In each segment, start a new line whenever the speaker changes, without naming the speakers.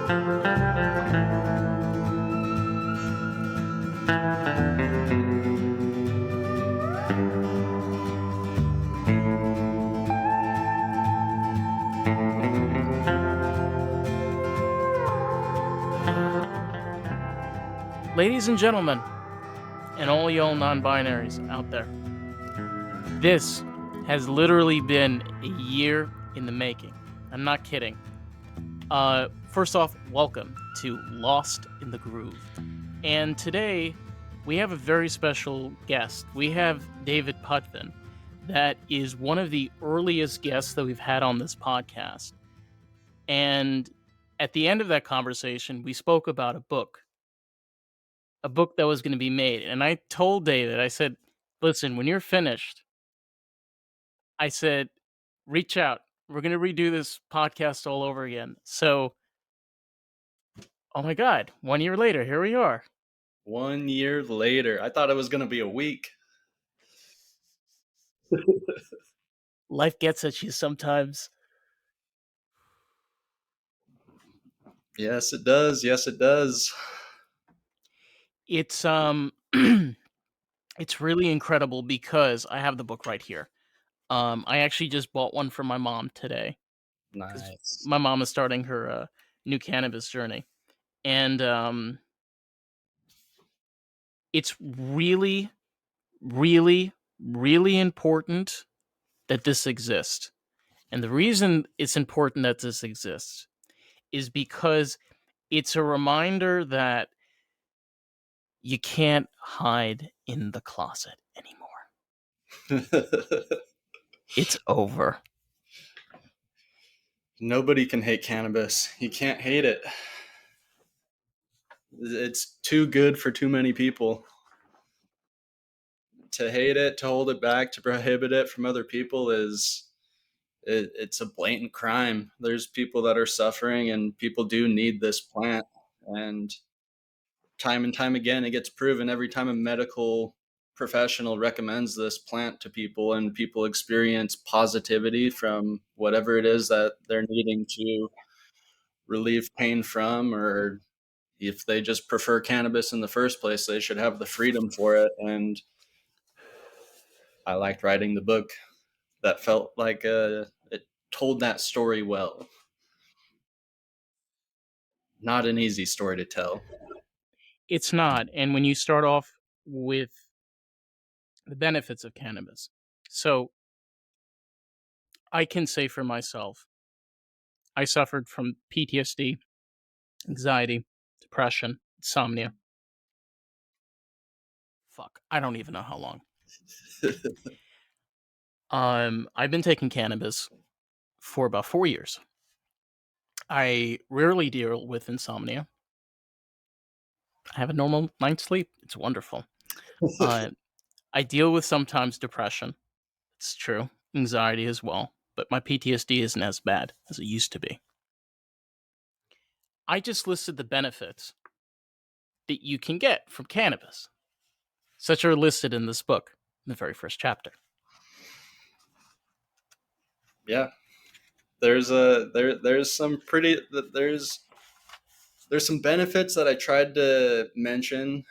Ladies and gentlemen, and all y'all non-binaries out there, this has literally been a year in the making. I'm not kidding. First off, welcome to Lost in the Groove. And today, we have a very special guest. We have David Putvin, that is one of the earliest guests that we've had on this podcast. And at the end of that conversation, we spoke about a book that was going to be made. And I told David, I said, listen, when you're finished, I said, reach out. We're going to redo this podcast all over again. So, oh my God, 1 year later, here we are.
1 year later. I thought it was going to be a week.
Life gets at you sometimes.
Yes, it does. Yes, it does.
It's it's really incredible because I have the book right here. I actually just bought one for my mom today because
Nice.
my mom is starting her new cannabis journey, and it's really, really, really important that this exists. And the reason it's important that this exists is because it's a reminder that you can't hide in the closet anymore. It's over.
Nobody can hate cannabis. You can't hate it. It's too good for too many people. To hate it, to hold it back, to prohibit it from other people it's a blatant crime. There's people that are suffering, and people do need this plant. And time again, it gets proven every time a medical professional recommends this plant to people, and people experience positivity from whatever it is that they're needing to relieve pain from, or if they just prefer cannabis in the first place, they should have the freedom for it. And I liked writing the book. That felt like it told that story well. Not an easy story to tell.
It's not. And when you start off with the benefits of cannabis, so I can say for myself, I suffered from PTSD, anxiety, depression, insomnia. Fuck, I don't even know how long. I've been taking cannabis for about 4 years. I rarely deal with insomnia. I have a normal night's sleep. It's wonderful. Uh, I deal with sometimes depression. It's true. Anxiety as well. But my PTSD isn't as bad as it used to be. I just listed the benefits that you can get from cannabis. Such are listed in this book, in the very first chapter.
Yeah, there's some pretty there's some benefits that I tried to mention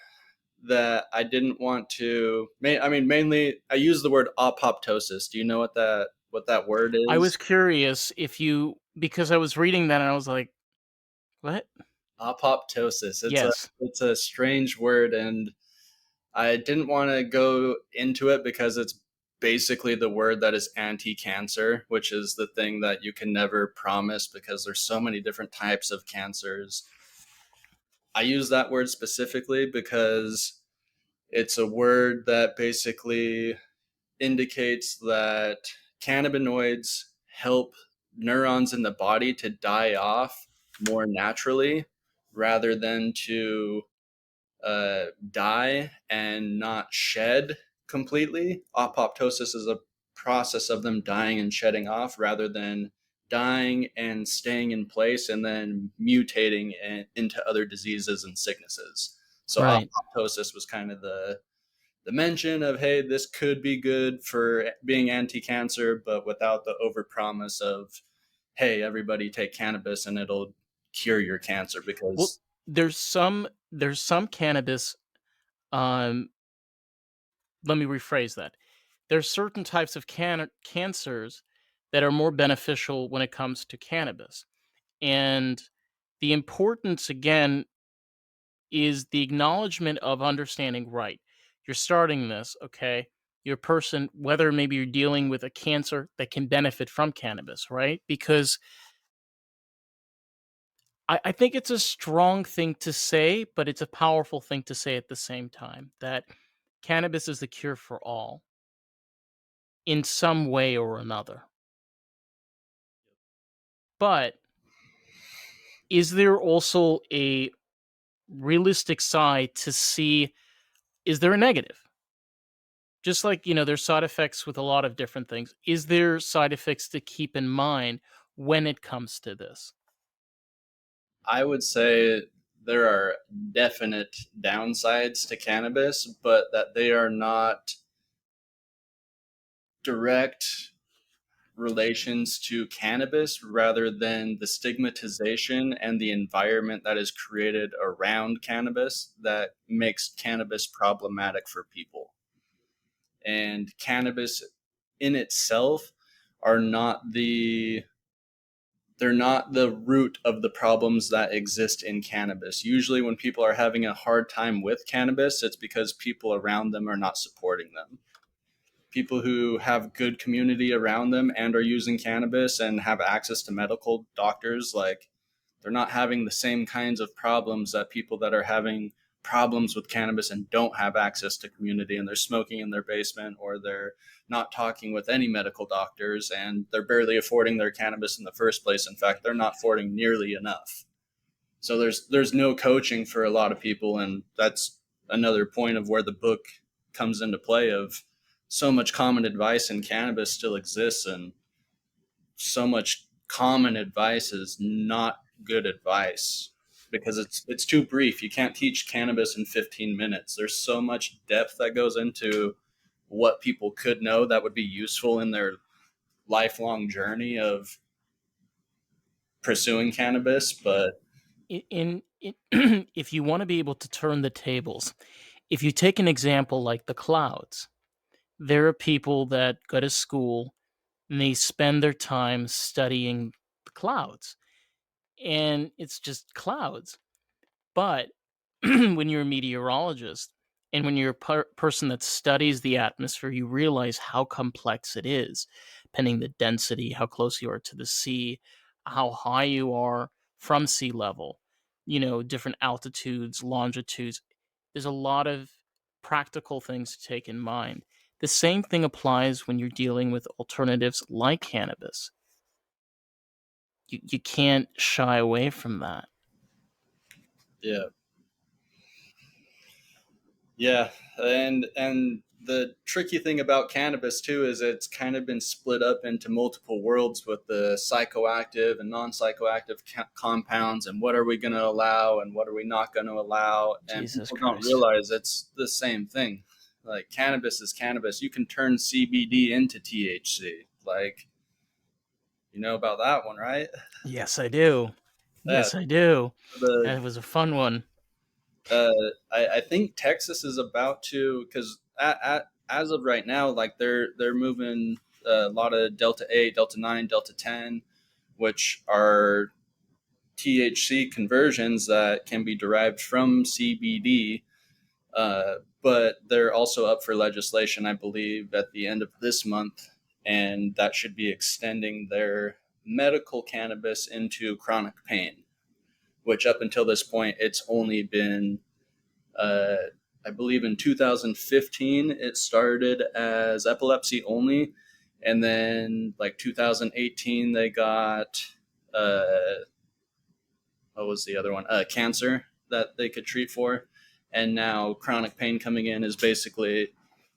that I didn't want to. I mean, mainly I use the word apoptosis. Do you know what that word
I was
is?
curious if you, because I was reading that and I was like, what?
Apoptosis.
Yes.
It's a strange word, and I didn't want to go into it because it's basically the word that is anti-cancer, which is the thing that you can never promise because there's so many different types of cancers. I use that word specifically because it's a word that basically indicates that cannabinoids help neurons in the body to die off more naturally rather than to die and not shed completely. Apoptosis is a process of them dying and shedding off rather than dying and staying in place and then mutating into other diseases and sicknesses. So
Right.
apoptosis was kind of the mention of, hey, this could be good for being anti-cancer, but without the overpromise of, hey, everybody take cannabis and it'll cure your cancer
Well,
because
there's some cannabis. Um, Let me rephrase that. There's certain types of cancers that are more beneficial when it comes to cannabis, and the importance again is the acknowledgement of understanding. Right, you're starting this, okay? You're a person, whether maybe you're dealing with a cancer that can benefit from cannabis, right? Because I think it's a strong thing to say, but it's a powerful thing to say at the same time that cannabis is the cure for all in some way or another. But is there also a realistic side to see, is there a negative? Just like, there's side effects with a lot of different things. Is there side effects to keep in mind when it comes to this?
I would say there are definite downsides to cannabis, but that they are not direct relations to cannabis rather than the stigmatization and the environment that is created around cannabis that makes cannabis problematic for people. And cannabis in itself are not the they're not the root of the problems that exist in cannabis. Usually when people are having a hard time with cannabis, it's because people around them are not supporting them. People who have good community around them and are using cannabis and have access to medical doctors, like, they're not having the same kinds of problems that people that are having problems with cannabis and don't have access to community, and they're smoking in their basement, or they're not talking with any medical doctors, and they're barely affording their cannabis in the first place. In fact, they're not affording nearly enough. So there's no coaching for a lot of people, and that's another point of where the book comes into play. Of so much common advice in cannabis still exists, and so much common advice is not good advice because it's too brief. You can't teach cannabis in 15 minutes. There's so much depth that goes into what people could know that would be useful in their lifelong journey of pursuing cannabis. But
In if you want to be able to turn the tables, if you take an example like the clouds, there are people that go to school and they spend their time studying the clouds, and it's just clouds. But when you're a meteorologist and when you're a person that studies the atmosphere, you realize how complex it is, depending the density, how close you are to the sea, how high you are from sea level, different altitudes, longitudes. There's a lot of practical things to take in mind. The same thing applies when you're dealing with alternatives like cannabis. You can't shy away from that.
yeah, yeah, and the tricky thing about cannabis too is it's kind of been split up into multiple worlds with the psychoactive and non-psychoactive compounds, and what are we going to allow and what are we not going to allow, and
Jesus
people don't
Christ.
realize it's the same thing. Like, cannabis is cannabis. You can turn CBD into THC. Like, you know about that one, right?
Yes, I do.
Yeah.
Yes, I do.
The
That was a fun one.
uh, I think Texas is about to, because as of right now, like, they're moving a lot of Delta 8, Delta 9, Delta 10, which are THC conversions that can be derived from CBD. But they're also up for legislation, I believe, at the end of this month, and that should be extending their medical cannabis into chronic pain, which up until this point, it's only been uh, I believe in 2015, it started as epilepsy only. And then, like, 2018, they got, uh, what was the other one? Cancer that they could treat for. And now chronic pain coming in is basically,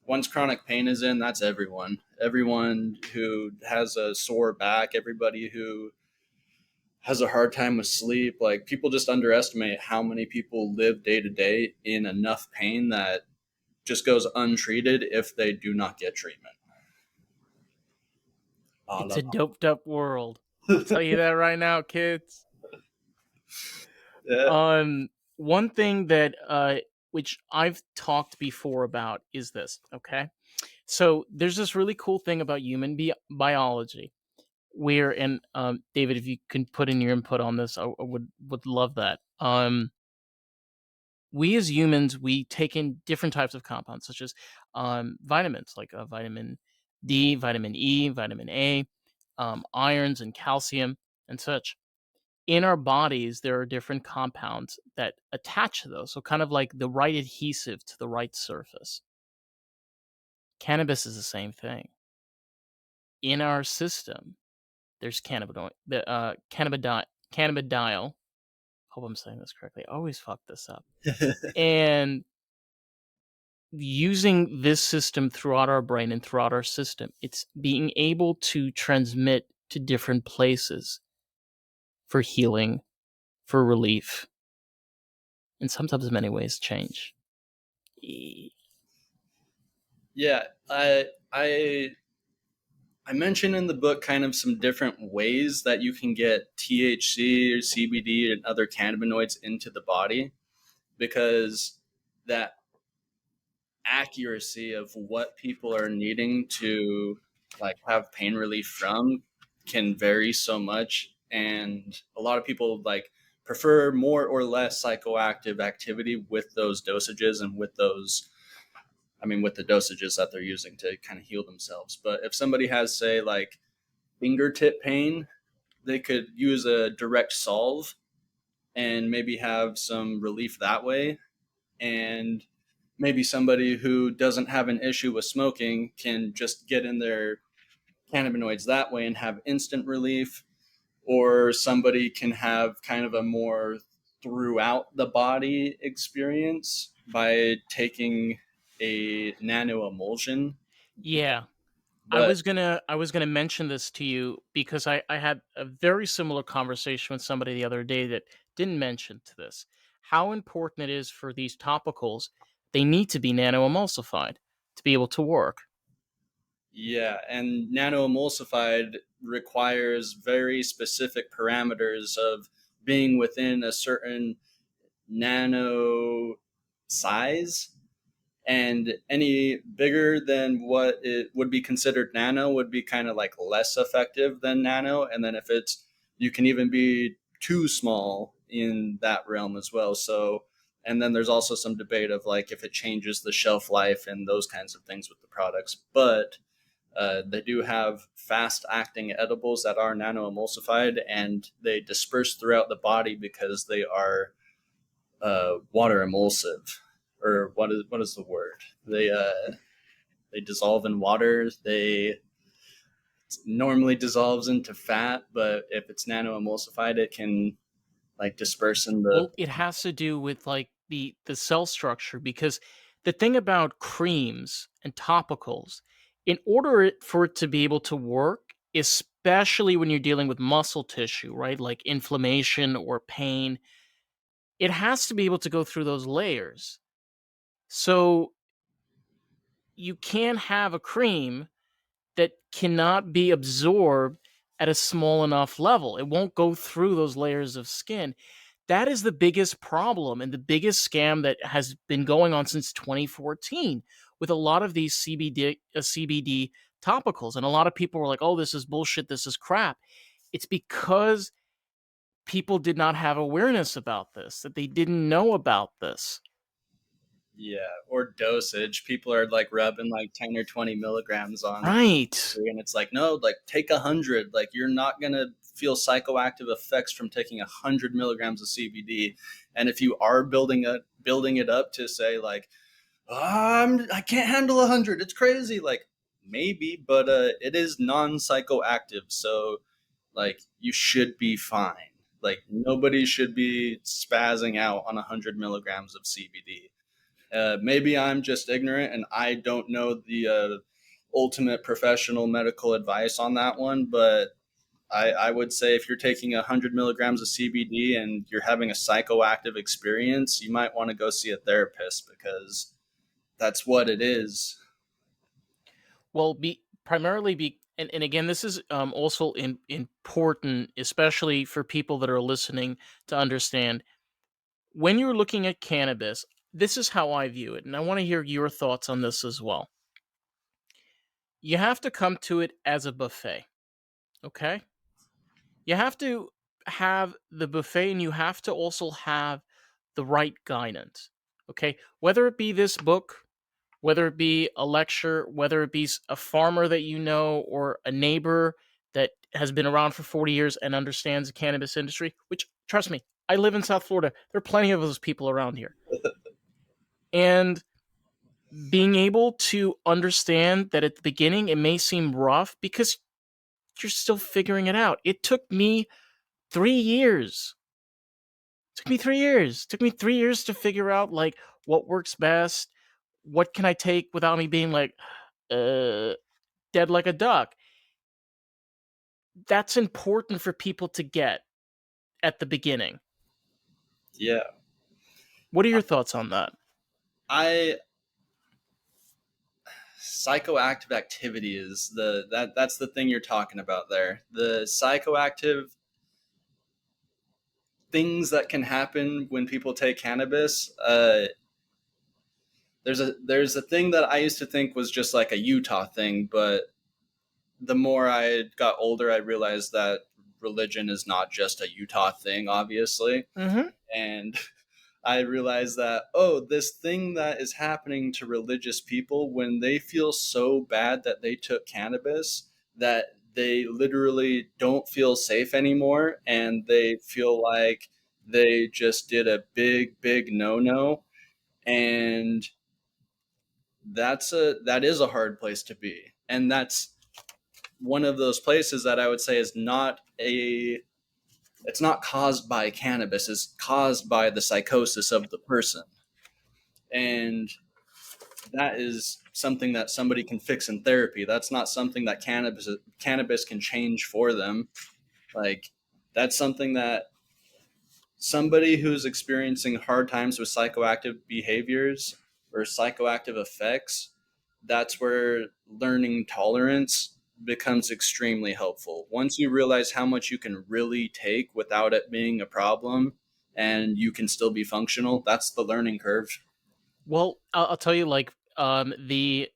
once chronic pain is in, that's everyone. Everyone who has a sore back, everybody who has a hard time with sleep. Like, people just underestimate how many people live day to day in enough pain that just goes untreated if they do not get treatment.
It's a doped up world. I'll tell you that right now, kids.
Yeah.
One thing that which I've talked before about is this. Okay, so there's this really cool thing about human biology where, and David, if you can put in your input on this, I would love that. We as humans, we take in different types of compounds, such as vitamins, like vitamin D, vitamin E, vitamin A, irons and calcium, and such. In our bodies, there are different compounds that attach to those. So, kind of like the right adhesive to the right surface. Cannabis is the same thing. In our system, there's cannabidiol. Hope I'm saying this correctly. I always fuck this up. And using this system throughout our brain and throughout our system, it's being able to transmit to different places for healing, for relief, and sometimes in many ways change.
Yeah, I mentioned in the book kind of some different ways that you can get THC or CBD and other cannabinoids into the body, because that accuracy of what people are needing to like have pain relief from can vary so much, and a lot of people like prefer more or less psychoactive activity with those dosages and with those, I mean, with the dosages that they're using to kind of heal themselves. But if somebody has, say, like fingertip pain, they could use a direct solve and maybe have some relief that way. And maybe somebody who doesn't have an issue with smoking can just get in their cannabinoids that way and have instant relief. Or somebody can have kind of a more throughout the body experience by taking a nano emulsion.
Yeah,
But
I was gonna mention this to you because I had a very similar conversation with somebody the other day that didn't mention to this how important it is for these topicals. They need to be nano emulsified to be able to work.
yeah, and nano emulsified requires very specific parameters of being within a certain nano size, and any bigger than what it would be considered nano would be kind of like less effective than nano. And then if it's, you can even be too small in that realm as well. So, and then there's also some debate of like if it changes the shelf life and those kinds of things with the products. But they do have fast acting edibles that are nano emulsified, and they disperse throughout the body because they are water emulsive, or what is the word? They dissolve in water. They normally dissolves into fat, but if it's nano emulsified, it can like disperse in the.
Well, it has to do with like the cell structure because the thing about creams and topicals, in order for it to be able to work, especially when you're dealing with muscle tissue, right? Like inflammation or pain, it has to be able to go through those layers. So you can have a cream that cannot be absorbed at a small enough level. It won't go through those layers of skin. That is the biggest problem and the biggest scam that has been going on since 2014 with a lot of these CBD topicals. And a lot of people were like, oh, this is bullshit. This is crap. It's because people did not have awareness about this, that they didn't know about this.
Yeah, or dosage. People are like rubbing like 10 or 20 milligrams on
Right.
and it's like, no, like take 100. Like you're not gonna feel psychoactive effects from taking 100 milligrams of CBD. And if you are building it up to say like, I can't handle 100, it's crazy. Like maybe, but it is non-psychoactive, so like you should be fine. Like nobody should be spazzing out on 100 milligrams of CBD. Maybe I'm just ignorant and I don't know the ultimate professional medical advice on that one, but I would say if you're taking 100 milligrams of CBD and you're having a psychoactive experience, you might want to go see a therapist because that's what it is.
Well, and again, this is also important, especially for people that are listening to understand. when you're looking at cannabis, this is how I view it, and I want to hear your thoughts on this as well. You have to come to it as a buffet, okay? You have to have the buffet and you have to also have the right guidance, okay? Whether it be this book, whether it be a lecture, whether it be a farmer that you know or a neighbor that has been around for 40 years and understands the cannabis industry, which, trust me, I live in South Florida. There are plenty of those people around here. And being able to understand that at the beginning it may seem rough because you're still figuring it out. It took me 3 years. It took me 3 years. It took me 3 years to figure out like what works best. What can I take without me being like dead like a duck? That's important for people to get at the beginning.
Yeah.
What are your thoughts on that?
I Psychoactive activity is that's the thing you're talking about there. The psychoactive things that can happen when people take cannabis. There's a thing that I used to think was just like a Utah thing, but the more I got older, I realized that religion is not just a Utah thing, obviously.
Mm-hmm.
And I realized that, oh, this thing that is happening to religious people when they feel so bad that they took cannabis that they literally don't feel safe anymore and they feel like they just did a big, big no no. And that is a hard place to be. And that's one of those places that I would say is not a it's not caused by cannabis, it's caused by the psychosis of the person. And that is something that somebody can fix in therapy. That's not something that cannabis can change for them. Like that's something that somebody who's experiencing hard times with psychoactive behaviors or psychoactive effects, that's where learning tolerance becomes extremely helpful. Once you realize how much you can really take without it being a problem and you can still be functional, that's the learning curve.
Well, I'll tell you, like, the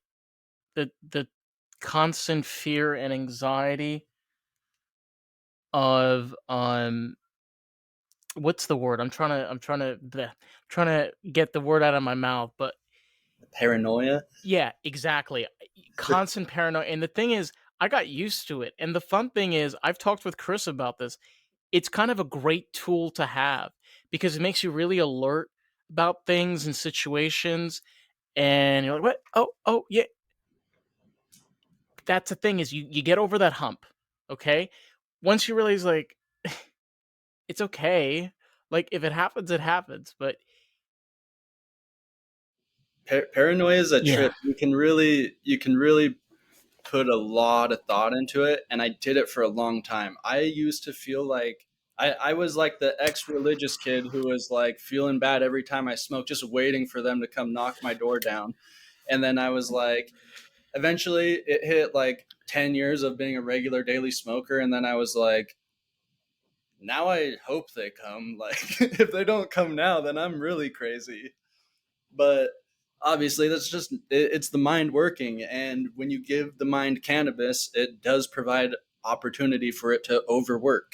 constant fear and anxiety of what's the word? Trying to get the word out of my mouth, but
Paranoia.
yeah, exactly. Constant paranoia. And the thing is, I got used to it. And the fun thing is, I've talked with Chris about this. It's kind of a great tool to have because it makes you really alert about things and situations. And you're like, what? Oh, yeah. That's the thing is you get over that hump. Okay. Once you realize like it's okay. Like if it happens, it happens. But
Paranoia is a
yeah.
trip. You can really put a lot of thought into it, and I did it for a long time. I used to feel like I was like the ex-religious kid who was like feeling bad every time I smoked, just waiting for them to come knock my door down. And then I was like, eventually it hit like 10 years of being a regular daily smoker, and then I was like, now I hope they come. Like if they don't come now, then I'm really crazy. But obviously that's just it's the mind working, and when you give the mind cannabis, it does provide opportunity for it to overwork.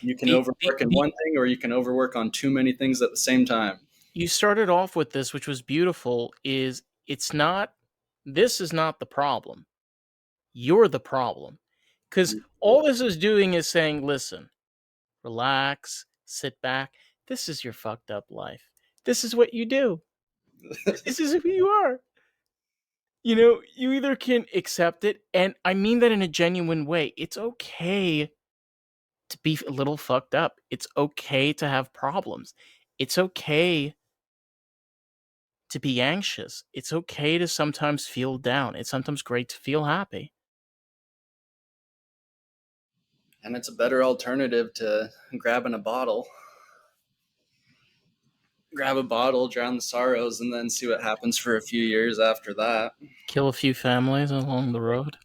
You can overwork in one thing or you can overwork on too many things at the same time.
You started off with this, which was beautiful, is it's not this is not the problem. You're the problem. Because all this is doing is saying, listen, relax, sit back. This is your fucked up life. This is what you do. This is who you are. You know, you either can accept it, and I mean that in a genuine way. It's okay to be a little fucked up. It's okay to have problems. It's okay to be anxious. It's okay to sometimes feel down. It's sometimes great to feel happy.
And it's a better alternative to grabbing a bottle. Grab a bottle, drown the sorrows, and then see what happens for a few years after that.
Kill a few families along the road.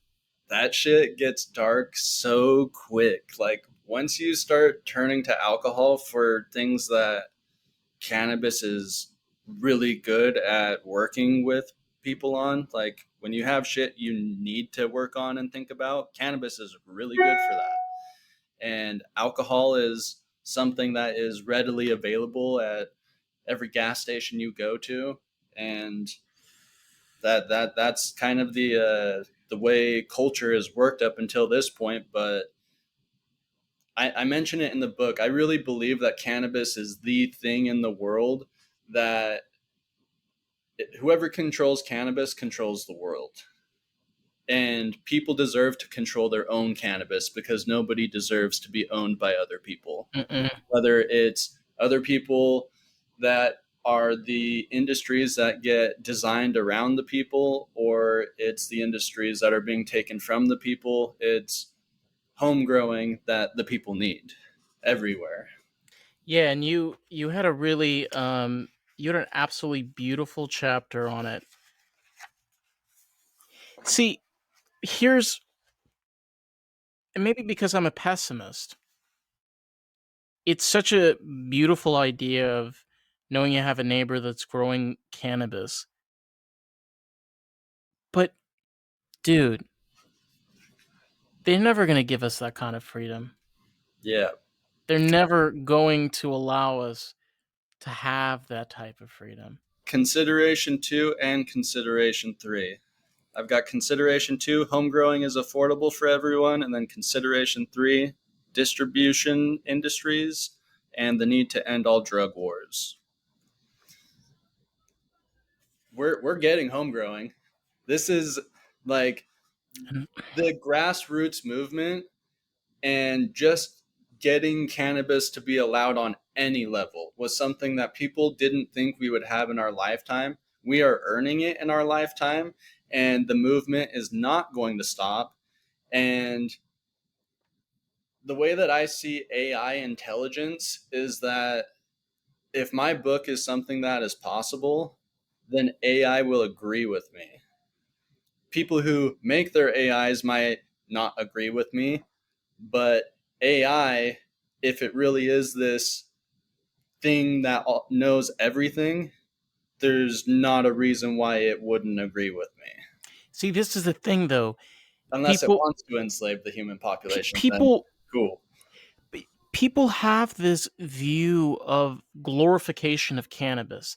That shit gets dark so quick. Like once you start turning to alcohol for things that cannabis is really good at working with people on. Like when you have shit you need to work on and think about, cannabis is really good for that. And alcohol is something that is readily available at every gas station you go to, and that's kind of the way culture has worked up until this point. But I mention it in the book. I really believe that cannabis is the thing in the world that whoever controls cannabis controls the world. And people deserve to control their own cannabis because nobody deserves to be owned by other people.
Mm-mm.
Whether it's other people that are the industries that get designed around the people, or it's the industries that are being taken from the people, it's home growing that the people need everywhere.
Yeah, and you had a really you had an absolutely beautiful chapter on it. See, here's and maybe because I'm a pessimist, it's such a beautiful idea of knowing you have a neighbor that's growing cannabis. But dude, they're never going to give us that kind of freedom.
Yeah.
They're never going to allow us to have that type of freedom.
Consideration 2 and consideration 3. I've got consideration 2, home growing is affordable for everyone, and then consideration 3, distribution industries and the need to end all drug wars. We're getting home growing. This is like
And
the grassroots movement, and just getting cannabis to be allowed on any level was something that people didn't think we would have in our lifetime. We are earning it in our lifetime, and the movement is not going to stop. And the way that I see AI intelligence is that if my book is something that is possible, then AI will agree with me. People who make their AIs might not agree with me, but AI, if it really is this thing that knows everything, there's not a reason why it wouldn't agree with me.
see, this is the thing, though.
Unless it
People,
wants to enslave the human population, then
people,
cool.
people have this view of glorification of cannabis.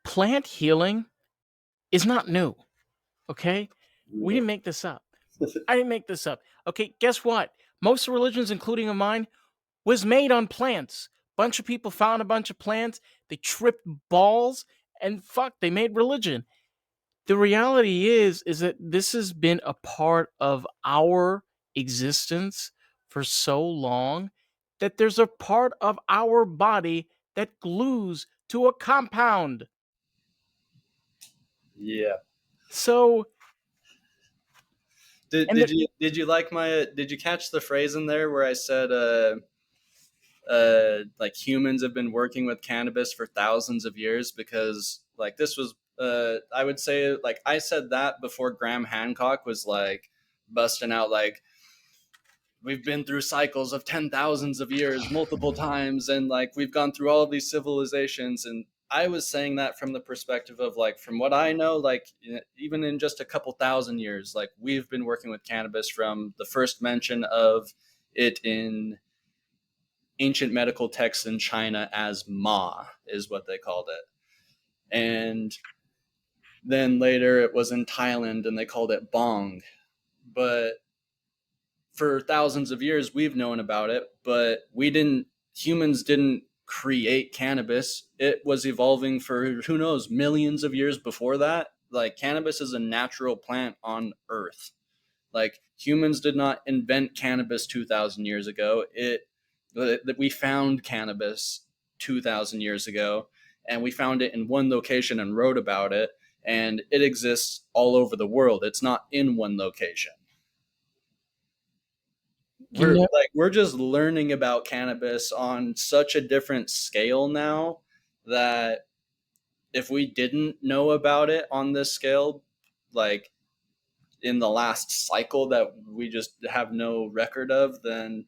Plant healing is not new. Okay, we didn't make this up. I didn't make this up. Okay, guess what? Most religions, including of mine, was made on plants. Bunch of people found a bunch of plants. They tripped balls, and fuck, they made religion. The reality is that this has been a part of our existence for so long that there's a part of our body that glues to a compound.
Yeah.
So,
Did,
and
did you did you like my did you catch the phrase in there where I said like humans have been working with cannabis for thousands of years? Because like this was I would say, like, I said that before Graham Hancock was like busting out like we've been through cycles of 10 thousands of years multiple times, and like we've gone through all of these civilizations. And I was saying that from the perspective of, like, from what I know, like even in just a couple thousand years, like we've been working with cannabis from the first mention of it in ancient medical texts in China as ma is what they called it. And then later it was in Thailand and they called it bong. But for thousands of years we've known about it, but humans didn't create cannabis. It was evolving for who knows millions of years before that. Like cannabis is a natural plant on earth. Like humans did not invent cannabis 2000 years ago. It that we found cannabis 2000 years ago, and we found it in one location and wrote about it, and it exists all over the world. It's not in one location.
you know,
We're just learning about cannabis on such a different scale now that if we didn't know about it on this scale, like in the last cycle that we just have no record of, then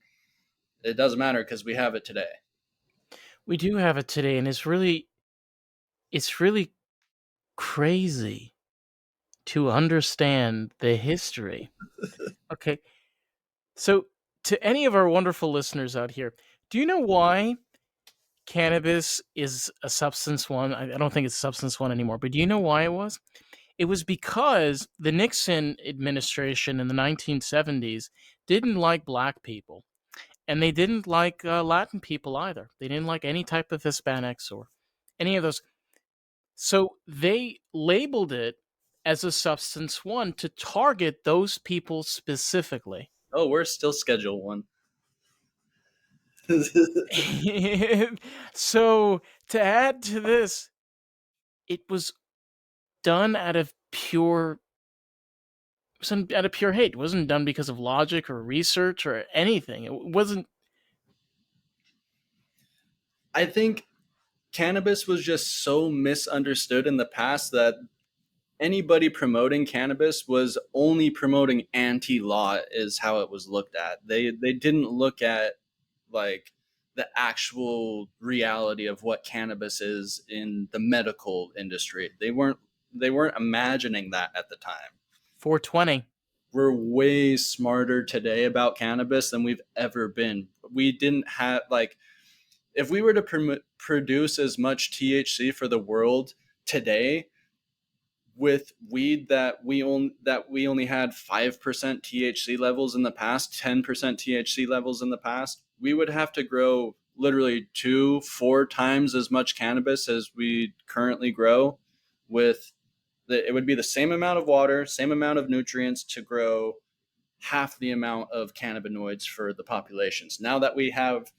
it doesn't matter because we have it today.
We do have it today, and it's really crazy to understand the history. Okay, so to any of our wonderful listeners out here, do you know why cannabis is a substance one? I don't think it's substance one anymore, but do you know why it was? It was because the Nixon administration in the 1970s didn't like black people, and they didn't like Latin people either. They didn't like any type of Hispanics or any of those. So they labeled it as a substance one to target those people specifically.
Oh, we're still Schedule 1.
So to add to this, it was done out of pure hate. It wasn't done because of logic or research or anything. It wasn't.
I think cannabis was just so misunderstood in the past that anybody promoting cannabis was only promoting anti-law is how it was looked at. They didn't look at like the actual reality of what cannabis is in the medical industry. They weren't imagining that at the time.
420.
We're way smarter today about cannabis than we've ever been. We didn't have like if we were to produce as much THC for the world today with weed that we only had 5% THC levels in the past, 10% THC levels in the past, we would have to grow literally 2-4 times as much cannabis as we currently grow with it would be the same amount of water, same amount of nutrients to grow half the amount of cannabinoids for the populations. Now that we have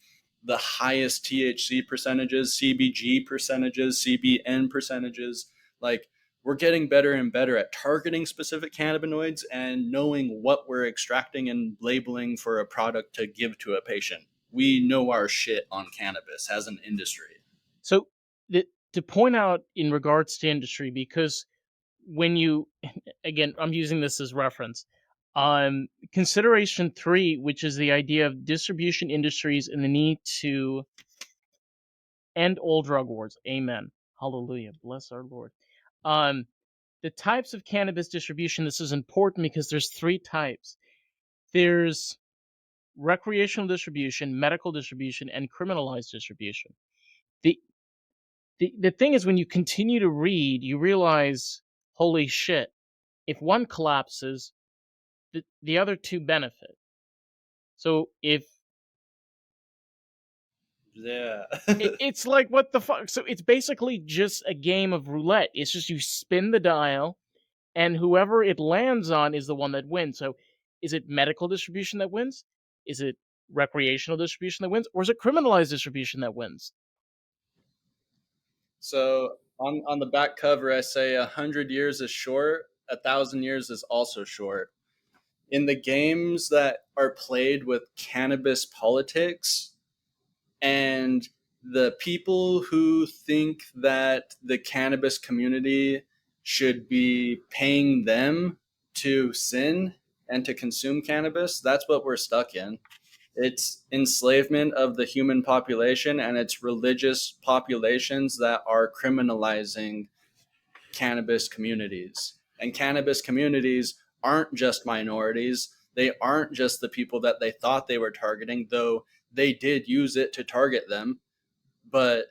the highest THC percentages, CBG percentages, CBN percentages, like we're getting better and better at targeting specific cannabinoids and knowing what we're extracting and labeling for a product to give to a patient. We know our shit on cannabis as an industry.
So to point out in regards to industry, because when you, again, I'm using this as reference. Consideration 3, which is the idea of distribution industries and the need to end all drug wars. Amen. Hallelujah. Bless our Lord. Um, the types of cannabis distribution. This is important because there's 3 types. There's recreational distribution, medical distribution, and criminalized distribution. The the thing is, when you continue to read, you realize, holy shit! If one collapses, the other two benefit. So if
Yeah.
it's like, what the fuck? So it's basically just a game of roulette. It's just you spin the dial, and whoever it lands on is the one that wins. So is it medical distribution that wins? Is it recreational distribution that wins? Or is it criminalized distribution that wins?
So on the back cover, I say 100 years is short, 1,000 years is also short. In the games that are played with cannabis politics and the people who think that the cannabis community should be paying them to sin and to consume cannabis, that's what we're stuck in. It's enslavement of the human population and it's religious populations that are criminalizing cannabis communities. And cannabis communities aren't just minorities. They aren't just the people that they thought they were targeting, though they did use it to target them. But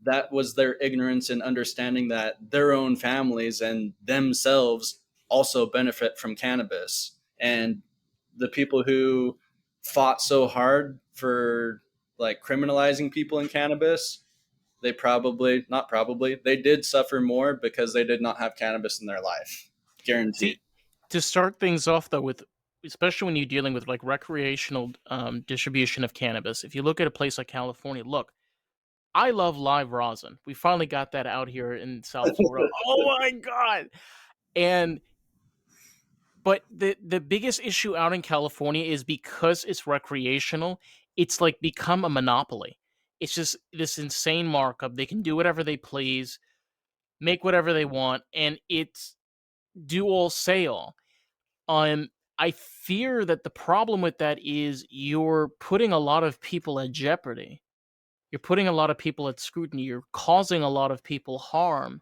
that was their ignorance in understanding that their own families and themselves also benefit from cannabis. And the people who fought so hard for like criminalizing people in cannabis, they probably, not probably, they did suffer more because they did not have cannabis in their life. Guaranteed.
See, to start things off though, with especially when you're dealing with like recreational distribution of cannabis, if you look at a place like California, look, I love live rosin. We finally got that out here in South Florida. Oh my god! And but the biggest issue out in California is because it's recreational, it's like become a monopoly. It's just this insane markup. They can do whatever they please, make whatever they want, and it's do all say all. Um, I fear that the problem with that is you're putting a lot of people at jeopardy. You're putting a lot of people at scrutiny. You're causing a lot of people harm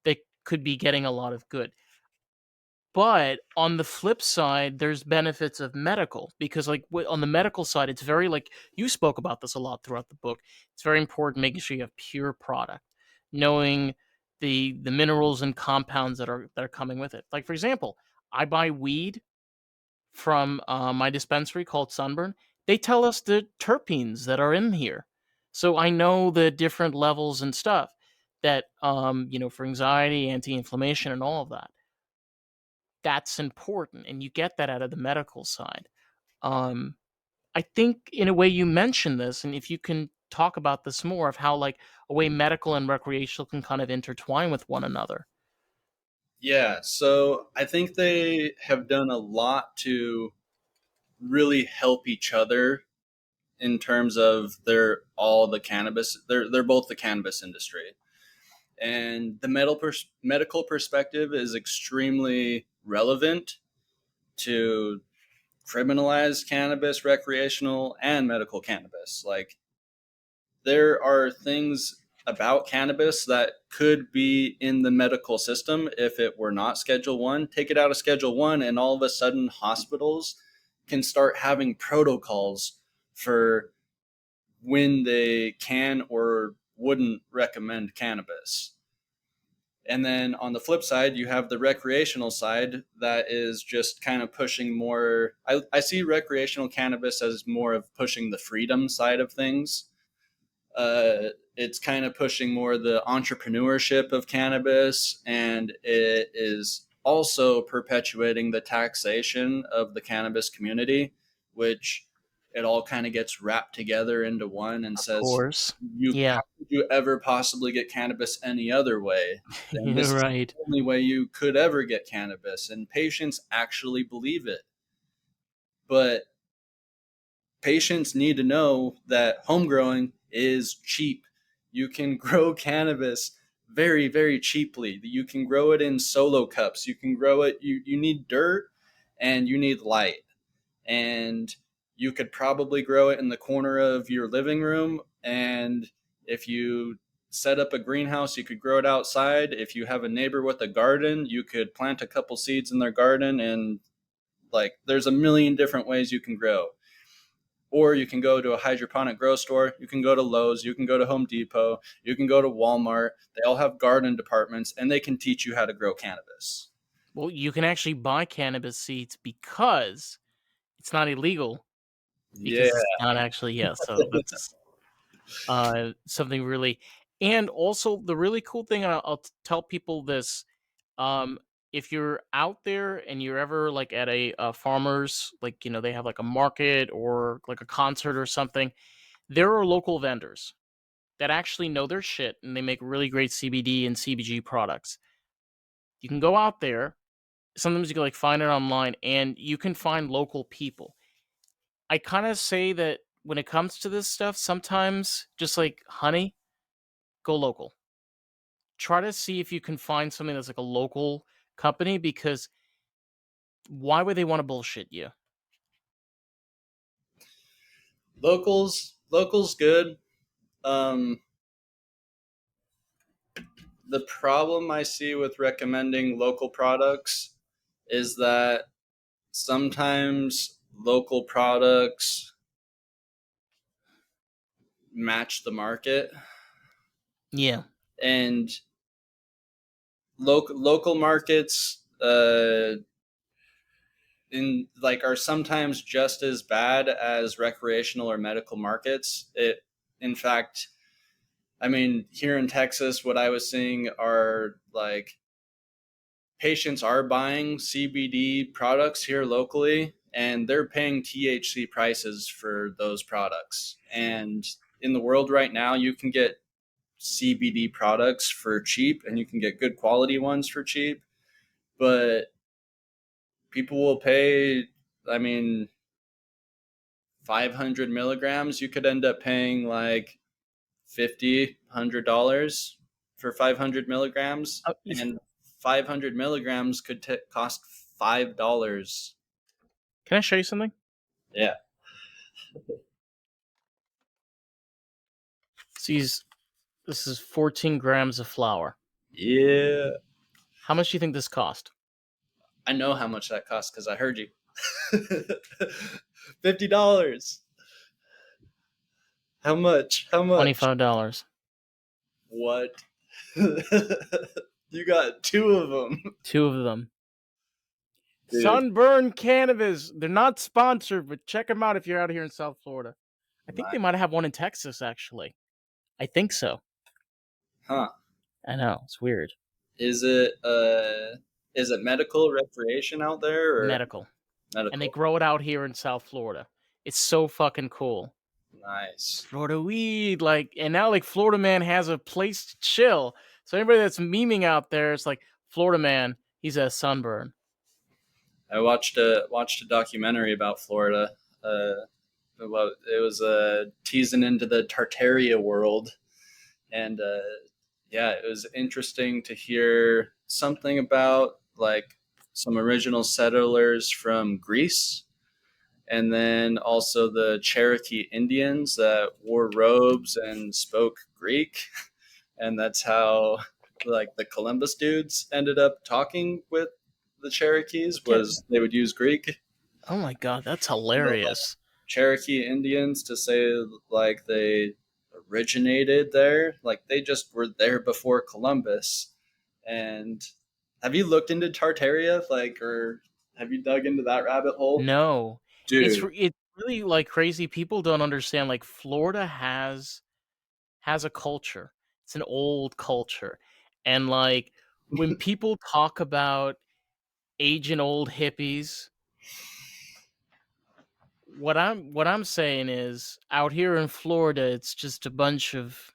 that could be getting a lot of good. But on the flip side, there's benefits of medical because, like, on the medical side, it's very like you spoke about this a lot throughout the book. It's very important making sure you have pure product, knowing the minerals and compounds that are coming with it. Like for example, I buy weed from my dispensary called Sunburn. They tell us the terpenes that are in here, so I know the different levels and stuff that for anxiety, anti-inflammation, and all of that. That's important, and you get that out of the medical side. Um, I think in a way you mentioned this, and if you can talk about this more of how like a way medical and recreational can kind of intertwine with one another.
Yeah, so I think they have done a lot to really help each other in terms of they're both the cannabis industry. And the medical perspective is extremely relevant to criminalize cannabis, recreational and medical cannabis. Like there are things about cannabis that could be in the medical system if it were not Schedule 1. Take it out of Schedule 1 and all of a sudden hospitals can start having protocols for when they can or wouldn't recommend cannabis. And then on the flip side, you have the recreational side that is just kind of pushing more. I see recreational cannabis as more of pushing the freedom side of things. It's kind of pushing more the entrepreneurship of cannabis, and it is also perpetuating the taxation of the cannabis community, which it all kind of gets wrapped together into one and
Of
says,
course.
you
Yeah,
how could you ever possibly get cannabis any other way? Then
you're
this is
right.
the only way you could ever get cannabis, and patients actually believe it. But patients need to know that home growing is cheap. You can grow cannabis very, very cheaply. You can grow it in solo cups. You can grow it, you need dirt and you need light. And you could probably grow it in the corner of your living room. And if you set up a greenhouse, you could grow it outside. If you have a neighbor with a garden, you could plant a couple seeds in their garden. And like there's a million different ways you can grow. Or you can go to a hydroponic grow store. You can go to Lowe's. You can go to Home Depot. You can go to Walmart. They all have garden departments and they can teach you how to grow cannabis.
Well, you can actually buy cannabis seeds because it's not illegal
Yeah.
because it's not actually, yeah. So that's something really, and also the really cool thing. And I'll tell people this: um, if you're out there and you're ever like at a farmer's, like they have like a market or like a concert or something, there are local vendors that actually know their shit and they make really great CBD and CBG products. You can go out there. Sometimes you can like find it online and you can find local people. I kind of say that when it comes to this stuff, sometimes just like honey, go local. Try to see if you can find something that's like a local company because why would they want to bullshit you?
Locals good. Um, the problem I see with recommending local products is that sometimes local products match the market,
Yeah.
and local markets in like are sometimes just as bad as recreational or medical markets. It in fact, I mean, here in Texas, what I was seeing are like patients are buying CBD products here locally and they're paying THC prices for those products. And in the world right now, you can get CBD products for cheap and you can get good quality ones for cheap, but people will pay, I mean, 500 milligrams, you could end up paying like 50, $100 for 500 milligrams.
Yeah.
And 500 milligrams could cost $5.
Can I show you something?
Yeah.
This is 14 grams of flour.
Yeah.
How much do you think this cost?
I know how much that costs because I heard you. $50. How much? How much?
$25.
What? You got two of them.
Two of them.
Dude.
Sunburn Cannabis. They're not sponsored, but check them out if you're out here in South Florida. I think they might have one in Texas, actually. I think so.
Huh.
I know. It's weird.
Is it medical recreation out there or
Medical. And they
medical?
grow it out here in South Florida. It's so fucking cool.
Nice.
Florida weed, like, and now like Florida Man has a place to chill. So anybody that's memeing out there, it's like Florida Man, he's a sunburn.
I watched a documentary about Florida. It was teasing into the Tartaria world, and yeah, it was interesting to hear something about like some original settlers from Greece, and then also the Cherokee Indians that wore robes and spoke Greek, and that's how like the Columbus dudes ended up talking with the Cherokees
Yeah.
was they would use Greek.
Oh my god, that's
The
hilarious.
Cherokee Indians to say like they originated there, like they just were there before Columbus. And have you looked into Tartaria, like, or have you dug into that rabbit hole,
No,
dude?
it's really like crazy. People don't understand. Like Florida has a culture. It's an old culture, and like when people talk about aging old hippies, what I'm saying is out here in Florida, it's just a bunch of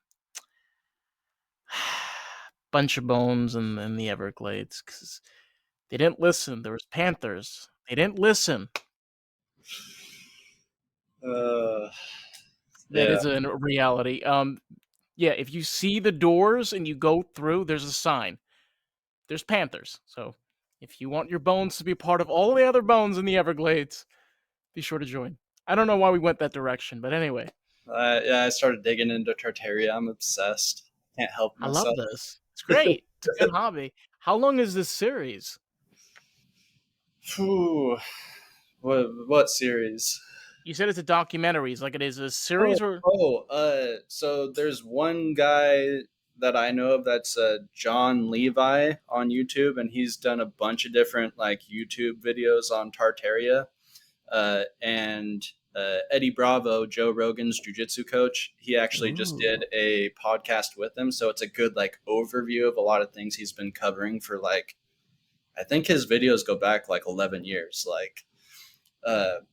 bones in the Everglades because they didn't listen. There was panthers. They didn't listen.
Uh,
That
yeah,
is a reality. Yeah, if you see the doors and you go through, there's a sign. There's panthers. So if you want your bones to be part of all the other bones in the Everglades, be sure to join. I don't know why we went that direction, but anyway,
yeah. I started digging into Tartaria. I'm obsessed. Can't help
I love
myself.
this. It's great. It's a good hobby. How long is this series?
Phew. What series?
You said it's a documentary. It's like it is a
Oh,
series or
so there's one guy that I know of that's John Levi on YouTube, and he's done a bunch of different like YouTube videos on Tartaria. And Eddie Bravo, Joe Rogan's jujitsu coach, he actually just
Ooh.
did a podcast with him, so it's a good like overview of a lot of things he's been covering for like I think his videos go back like 11 years, like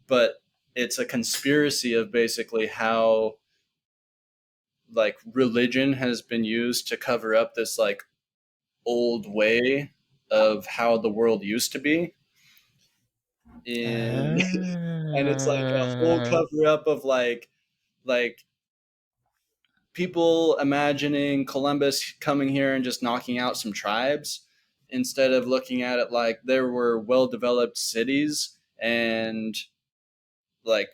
but it's a conspiracy of basically how like religion has been used to cover up this like old way of how the world used to be in and it's like a whole
Uh,
cover up of like people imagining Columbus coming here and just knocking out some tribes instead of looking at it like there were well developed cities and like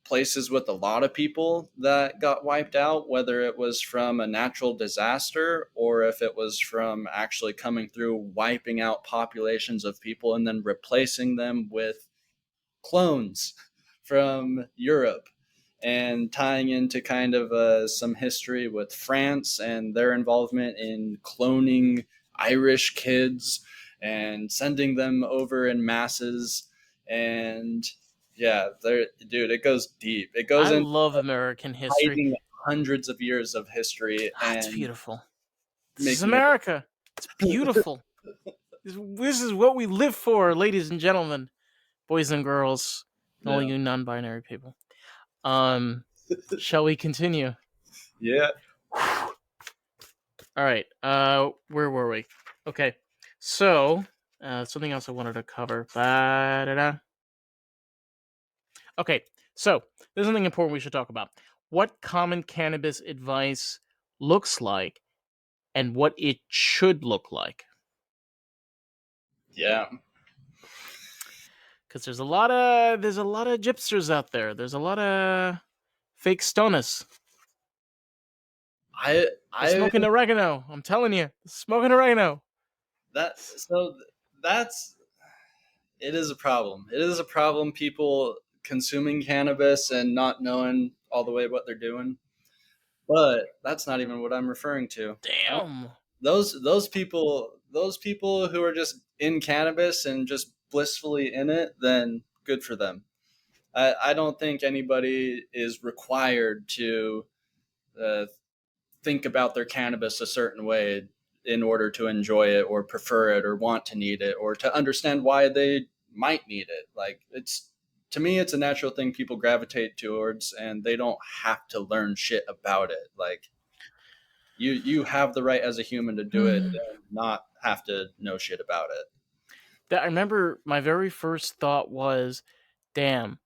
places with a lot of people that got wiped out, whether it was from a natural disaster or if it was from actually coming through, wiping out populations of people and then replacing them with clones from Europe. And tying into kind of some history with France and their involvement in cloning Irish kids and sending them over in masses. And yeah, there, dude, it goes deep. It goes
I
into
love American history.
hiding hundreds of years of history
Ah, it's
and
beautiful. This is
making it.
America. It's beautiful. This is what we live for, ladies and gentlemen, boys and girls, and all
Yeah.
you non-binary people. Um, shall we continue?
Yeah.
All right. Where were we? Okay. So, something else I wanted to cover. Ba-da-da. Okay. So, there's something important we should talk about. What common cannabis advice looks like and what it should look like.
Yeah.
Because there's a lot of gypsters out there. There's a lot of fake stoners.
I
They're
I
smoking oregano. I'm telling you, smoking oregano.
that so that's it is a problem. It is a problem. People consuming cannabis and not knowing all the way what they're doing. But that's not even what I'm referring to.
Damn.
Those people who are just in cannabis and just blissfully in it, then good for them. I don't think anybody is required to uh, think about their cannabis a certain way in order to enjoy it or prefer it or want to need it or to understand why they might need it. Like, it's to me it's a natural thing people gravitate towards, and they don't have to learn shit about it. Like, you have the right as a human to do it and not have to know shit about it.
That I remember my very first thought was, damn,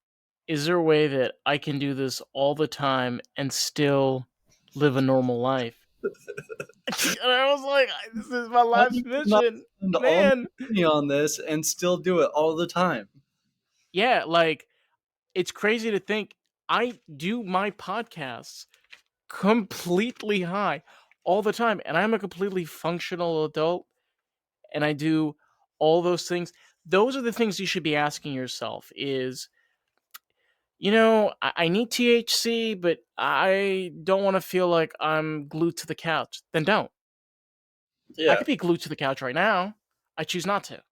is there a way that I can do this all the time and still live a normal life? And I was like, this is my
How
life's
do you not
mission,
spend all
man.
my money on this and still do it all the time?
Yeah, like it's crazy to think I do my podcasts completely high all the time, and I'm a completely functional adult, and I do all those things. Those are the things you should be asking yourself is, I need THC, but I don't want to feel like I'm glued to the couch. Then don't. I
Yeah.
could be glued to the couch right now. I choose not to.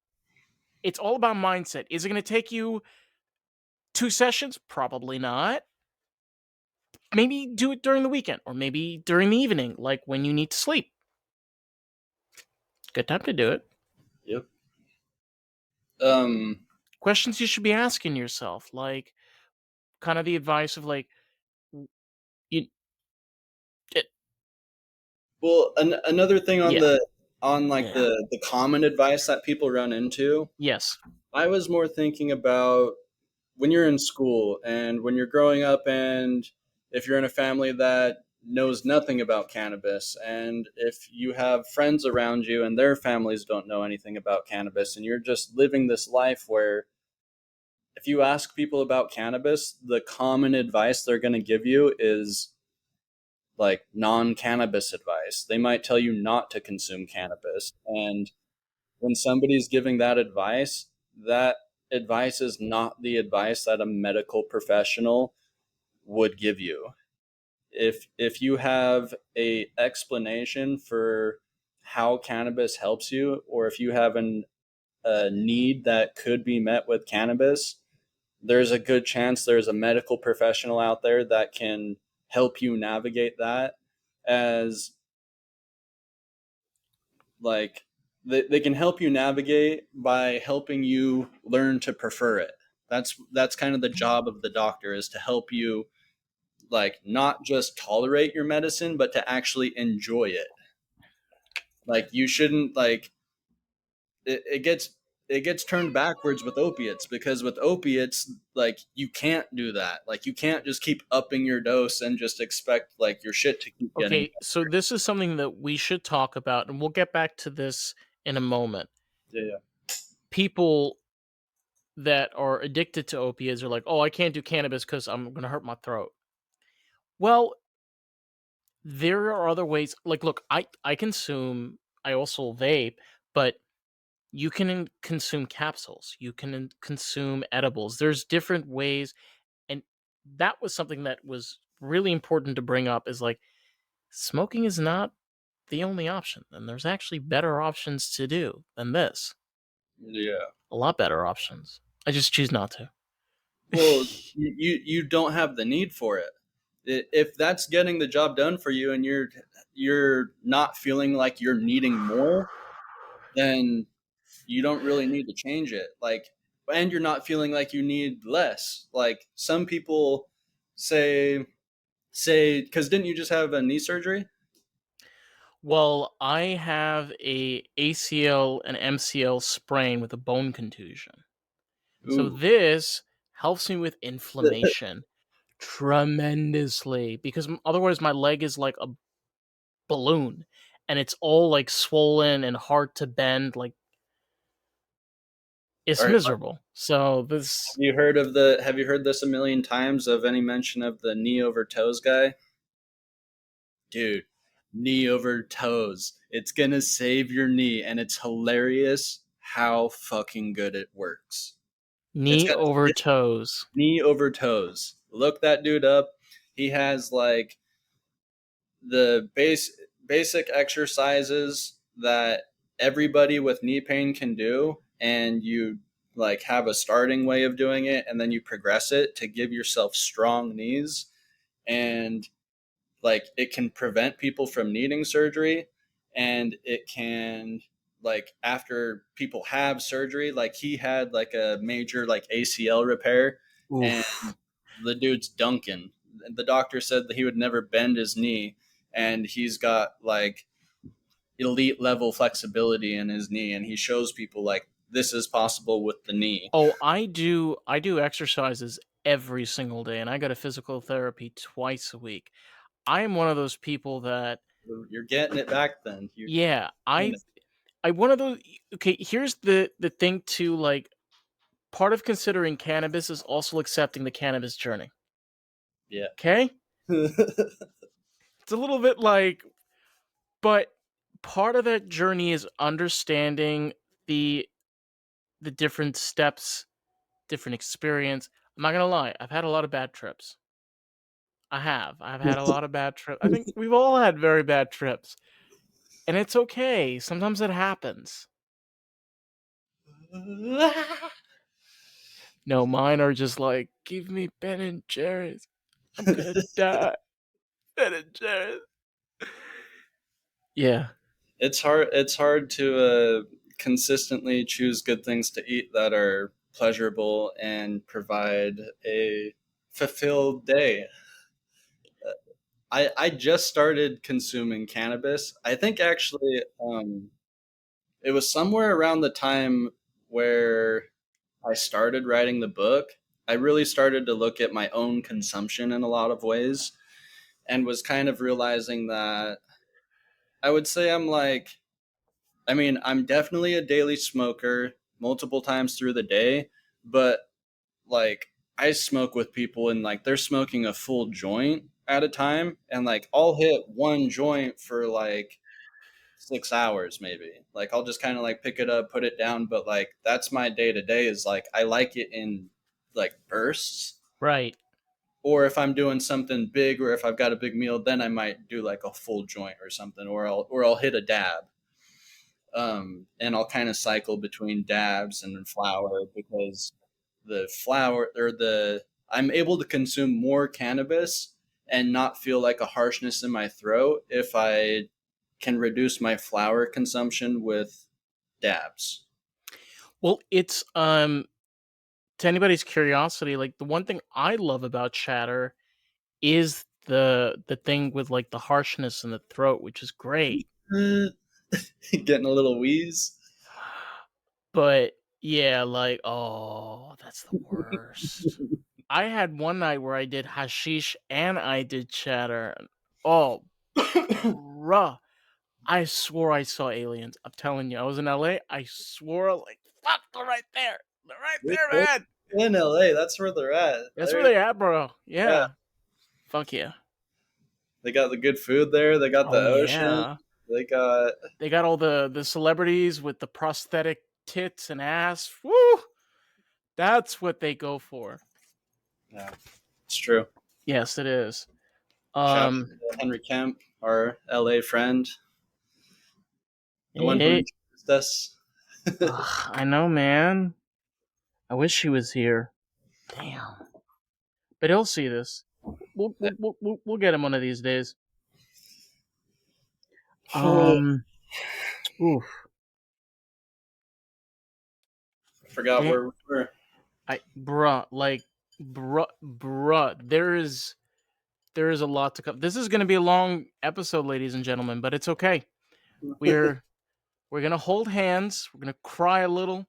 It's all about mindset. Is it going to take you 2 sessions? Probably not. Maybe do it during the weekend or maybe during the evening, like when you need to sleep. Good time to do it.
Yep. Um.
Questions you should be asking yourself, like kind of the advice of like, you, it,
Well, another thing on
yeah,
like
yeah,
the common advice that people run into,
yes.
I was more thinking about when you're in school and when you're growing up, and if you're in a family that knows nothing about cannabis, and if you have friends around you and their families don't know anything about cannabis, and you're just living this life where if you ask people about cannabis, the common advice they're going to give you is like non-cannabis advice. They might tell you not to consume cannabis, and when somebody's giving that advice is not the advice that a medical professional would give you. If you have a explanation for how cannabis helps you, or if you have a need that could be met with cannabis, there's a good chance there's a medical professional out there that can help you navigate that, as like they can help you navigate by helping you learn to prefer it. That's kind of the job of the doctor, is to help you like not just tolerate your medicine but to actually enjoy it. Like, you shouldn't like it gets turned backwards with opiates, because with opiates, like, you can't do that. Like, you can't just keep upping your dose and just expect like your shit to keep getting
Okay, so this is something that we should talk about, and we'll get back to this in a moment.
better. Yeah.
People that are addicted to opiates are like, oh, I can't do cannabis because I'm going to hurt my throat. Well, there are other ways. Like, look, I consume, I also vape, but you can consume capsules, you can consume edibles. There's different ways, and that was something that was really important to bring up. Is like smoking is not the only option, and there's actually better options to do than this.
Yeah.
A lot better options. I just choose not to.
Well, you don't have the need for it. If that's getting the job done for you, and you're not feeling like you're needing more, then you don't really need to change it. Like, and you're not feeling like you need less. Like, some people say because didn't you just have a knee surgery?
Well, I have a ACL and MCL sprain with a bone contusion. So
Ooh.
this helps me with inflammation tremendously because otherwise my leg is like a balloon and it's all like swollen and hard to bend. Like it's
Have
miserable. So this,
have you heard this a million times, of any mention of the knee over toes guy? Dude, knee over toes. It's gonna save your knee, and it's hilarious how fucking good it works. It's
Knee
got
over toes.
knee over toes. Look that dude up. He has like the basic exercises that everybody with knee pain can do, and you like have a starting way of doing it, and then you progress it to give yourself strong knees. And like it can prevent people from needing surgery, and it can, like, after people have surgery, like he had like a major like ACL repair, and
Oof.
the dude's dunking. The doctor said that he would never bend his knee, and he's got like elite level flexibility in his knee, and he shows people like this is possible with the knee.
Oh, I do exercises every single day, and I go to physical therapy twice a week. I am one of those people that,
You're getting it back then. You're
yeah,
doing
I one of those. Okay, here's the thing too. Like, part of considering cannabis is also accepting the cannabis journey.
it.
Okay,
Yeah.
it's a little bit like, but part of that journey is understanding the the different steps, different experience. I'm not gonna lie, I've had a lot of bad trips. I have. I've had a lot of bad trips. I think we've all had very bad trips, and it's okay. Sometimes it happens. No, mine are just like, give me Ben and Jerry's. I'm gonna die. Ben and Jerry's. Yeah.
It's hard to consistently choose good things to eat that are pleasurable and provide a fulfilled day. I just started consuming cannabis. I think actually it was somewhere around the time where I started writing the book. I really started to look at my own consumption in a lot of ways, and was kind of realizing that I would say I'm like, I mean, I'm definitely a daily smoker multiple times through the day, but like I smoke with people and like they're smoking a full joint at a time, and like I'll hit one joint for like 6 hours maybe. Like I'll just kind of like pick it up, put it down, but like that's my day to day, is like I like it in like bursts.
Right.
Or if I'm doing something big, or if I've got a big meal, then I might do like a full joint or something, or I'll hit a dab. And I'll kind of cycle between dabs and flower, because the flower or the I'm able to consume more cannabis and not feel like a harshness in my throat if I can reduce my flower consumption with dabs.
Well, it's to anybody's curiosity, like the one thing I love about chatter is the thing with like the harshness in the throat, which is great.
Getting a little wheeze.
But yeah, like, oh, that's the worst. I had one night where I did hashish and I did chatter. Oh, bruh. I swore I saw aliens. I'm telling you, I was in LA. I swore, like, fuck, they're right there. They're right there, man.
In LA, that's where they're at.
That's where they at, bro.
Yeah,
Yeah. Fuck yeah.
they got the good food there. They got the
Oh
ocean.
yeah.
They got
They got all the celebrities with the prosthetic tits and ass. Woo! That's what they go for.
yeah, it's true.
Yes, it is.
Shout out
Um,
to Henry Kemp, our LA friend, the one who
hey,
introduced us.
I know, man. I wish he was here. Damn. But he'll see this. We'll get him one of these days. Um, oof.
Forgot
Damn.
where we were.
Bruh. There is a lot to come. This is gonna be a long episode, ladies and gentlemen, but it's okay. We're we're gonna hold hands. We're gonna cry a little.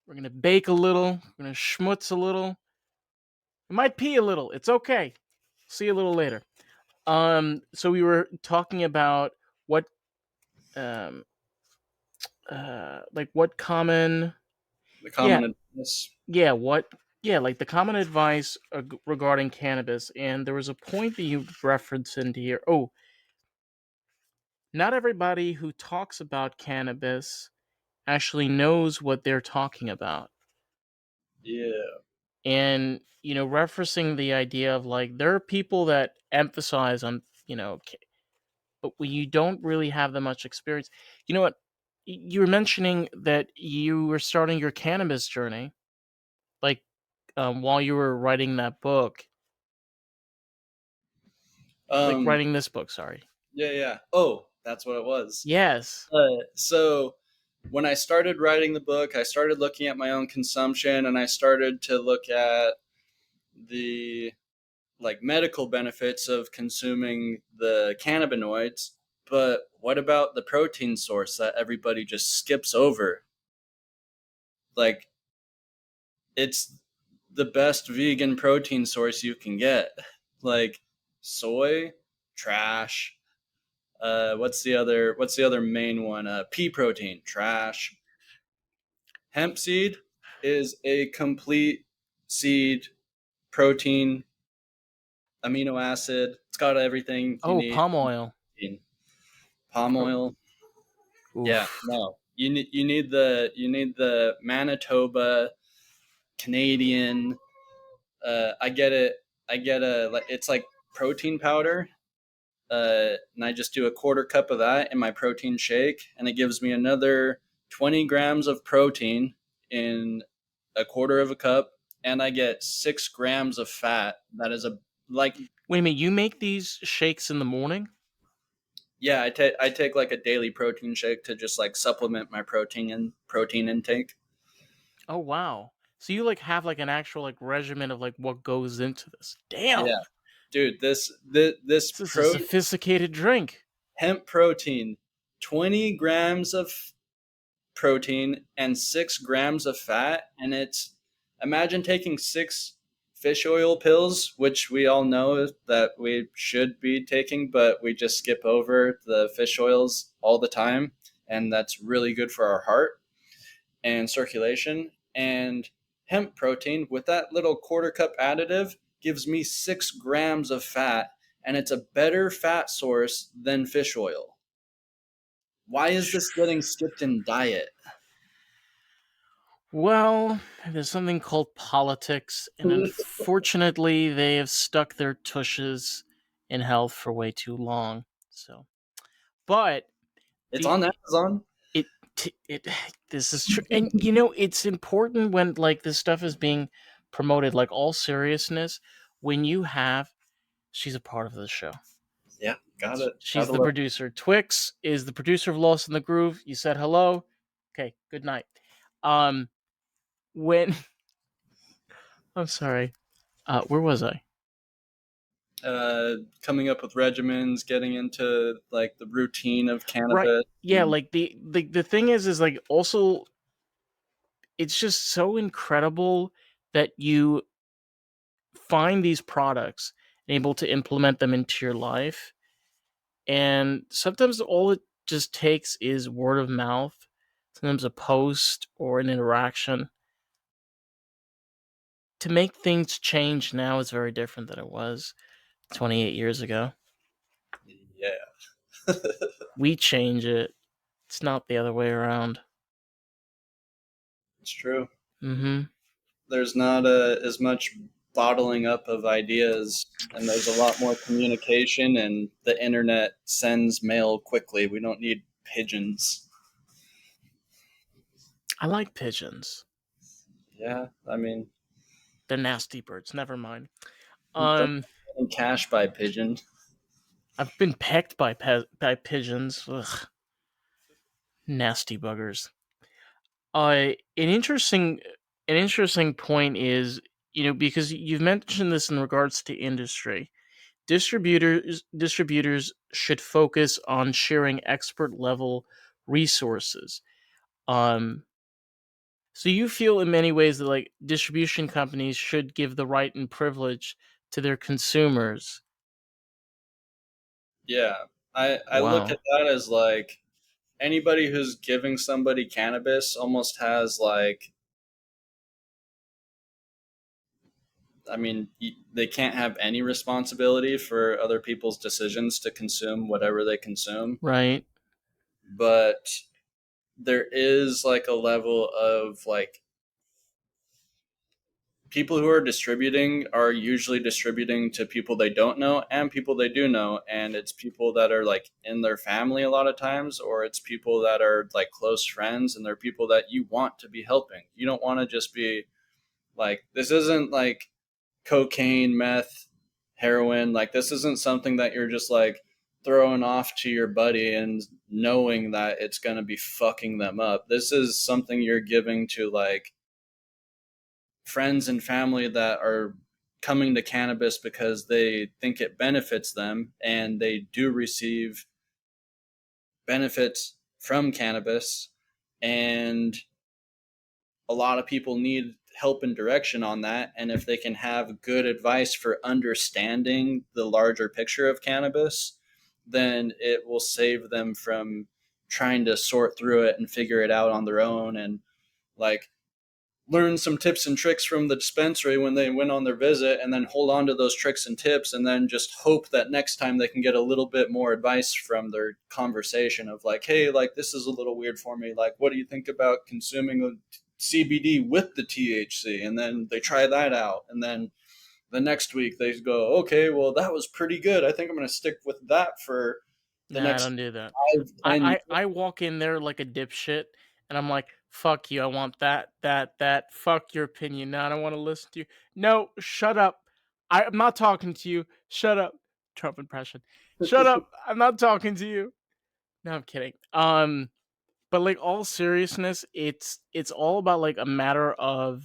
We're gonna bake a little. We're gonna schmutz a little. We might pee a little. It's okay. See you a little later. So we were talking about what, um, like what common,
The
yeah,
common advice.
yeah, what, yeah, like the common advice regarding cannabis. And there was a point that you referenced into here. Oh, Not everybody who talks about cannabis actually knows what they're talking about.
Yeah.
And, referencing the idea of like, there are people that emphasize on, but when you don't really have that much experience, you know what? You were mentioning that you were starting your cannabis journey, like while you were writing that book, like
Um.
writing this book. Sorry.
Yeah. Yeah. Oh, that's what it was.
Yes.
So when I started writing the book, I started looking at my own consumption, and I started to look at the like medical benefits of consuming the cannabinoids. But what about the protein source that everybody just skips over? Like, it's the best vegan protein source you can get. Like soy, trash. What's the other main one? Pea protein, trash. Hemp seed is a complete seed, protein, amino acid. It's got everything you
Oh,
need.
palm oil.
Palm
Pro-
oil. Yeah,
Oof.
no. You need the Manitoba Canadian. I get it. I get it's like protein powder. And I just do a quarter cup of that in my protein shake, and it gives me another 20 grams of protein in a quarter of a cup, and I get 6 grams of fat. That is a like
Wait a minute. You make these shakes in the morning?
yeah. I take like a daily protein shake to just like supplement my protein intake.
Oh wow. So you like have like an actual like regimen of like what goes into this.
Yeah,
Damn.
dude, this
This is a sophisticated drink.
hemp protein, 20 grams of protein and 6 grams of fat. And it's imagine taking 6 fish oil pills, which we all know that we should be taking, but we just skip over the fish oils all the time. And that's really good for our heart and circulation. And hemp protein with that little quarter cup additive gives me 6 grams of fat, and it's a better fat source than fish oil. Why is this getting skipped in diet?
Well, there's something called politics, and unfortunately, they have stuck their tushes in health for way too long. So, but
It's
the
on Amazon.
it it this is true, and it's important when like this stuff is being promoted. Like all seriousness, when you have, she's a part of the show.
Yeah, got it.
She's
Gotta
the
love.
producer. Twix is the producer of Lost in the Groove. You said hello. Okay, good night. Um, when I'm sorry. Where was I?
Coming up with regimens, getting into like the routine of
Right.
cannabis.
Yeah, like the thing is like also it's just so incredible that you find these products and able to implement them into your life. And sometimes all it just takes is word of mouth, sometimes a post or an interaction to make things change. Now is very different than it was 28 years ago.
Yeah,
We change it. It's not the other way around.
it's true.
Mm-hmm.
There's not as much bottling up of ideas, and there's a lot more communication, and the internet sends mail quickly. We don't need pigeons.
I like pigeons.
Yeah, I mean,
They're nasty birds. Never mind.
don't
Um,
get cash by pigeon.
I've been pecked by by pigeons. Ugh, nasty buggers. An interesting point is, because you've mentioned this in regards to industry. Distributors should focus on sharing expert level resources. Um, so you feel in many ways that like distribution companies should give the right and privilege to their consumers.
Yeah, I look
Wow.
at that as like anybody who's giving somebody cannabis almost has like I mean, they can't have any responsibility for other people's decisions to consume whatever they consume,
Right.
but there is like a level of like people who are distributing are usually distributing to people they don't know and people they do know, and it's people that are like in their family a lot of times, or it's people that are like close friends, and they're people that you want to be helping. You don't want to just be like, this isn't like cocaine, meth, heroin. Like, this isn't something that you're just like throwing off to your buddy and knowing that it's going to be fucking them up. This is something you're giving to like friends and family that are coming to cannabis because they think it benefits them, and they do receive benefits from cannabis. And a lot of people need help and direction on that. And if they can have good advice for understanding the larger picture of cannabis, then it will save them from trying to sort through it and figure it out on their own, and like learn some tips and tricks from the dispensary when they went on their visit, and then hold on to those tricks and tips, and then just hope that next time they can get a little bit more advice from their conversation of like, hey, like this is a little weird for me, like what do you think about consuming CBD with the THC? And then they try that out, and then the next week they go, okay, well that was pretty good, I think I'm going to stick with that for the
Nah, I
next
don't do that.
5, 10 years.
I walk in there like a dipshit, and I'm like, "Fuck you! I want that. Fuck your opinion. No, I don't want to listen to you. No, shut up. I'm not talking to you. Shut up." Trump impression. Shut up. I'm not talking to you. No, I'm kidding. But like all seriousness, it's all about like a matter of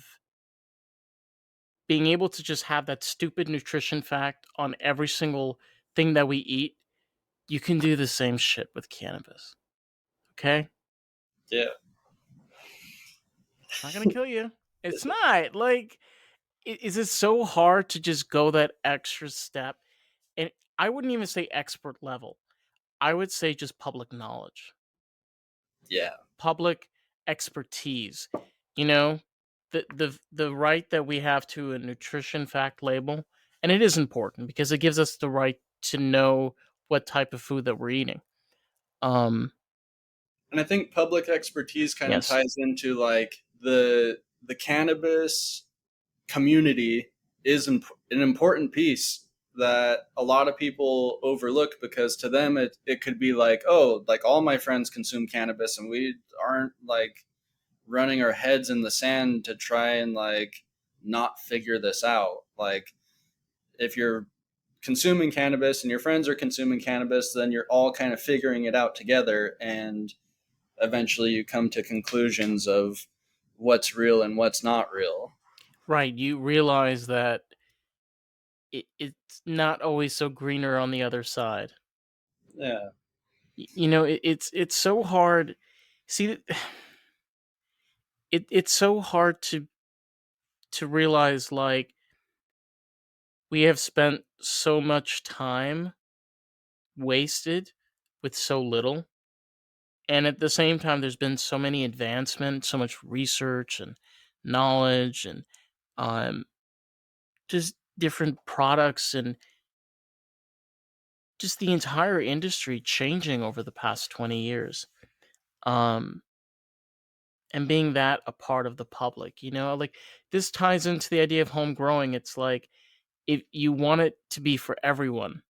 being able to just have that stupid nutrition fact on every single thing that we eat. You can do the same shit with cannabis. Okay?
Yeah.
It's not gonna kill you. It's not. Like, is it so hard to just go that extra step? And I wouldn't even say expert level. I would say just public knowledge,
Yeah.
public expertise. You know, the right that we have to a nutrition fact label, and it is important because it gives us the right to know what type of food that we're eating. Um,
And I think public expertise kind of
yes,
ties into like the cannabis community is an important piece that a lot of people overlook, because to them it could be like, oh, like all my friends consume cannabis and we aren't like running our heads in the sand to try and like not figure this out. Like, if you're consuming cannabis and your friends are consuming cannabis, then you're all kind of figuring it out together, and eventually you come to conclusions of what's real and what's not real.
right. You realize that it's not always so greener on the other side.
Yeah.
You know, it's so hard. See, it's so hard to realize like we have spent so much time wasted with so little, and at the same time, there's been so many advancements, so much research and knowledge, and um, just different products and just the entire industry changing over the past 20 years. Um, and being that a part of the public, like this ties into the idea of home growing. It's like if you want it to be for everyone,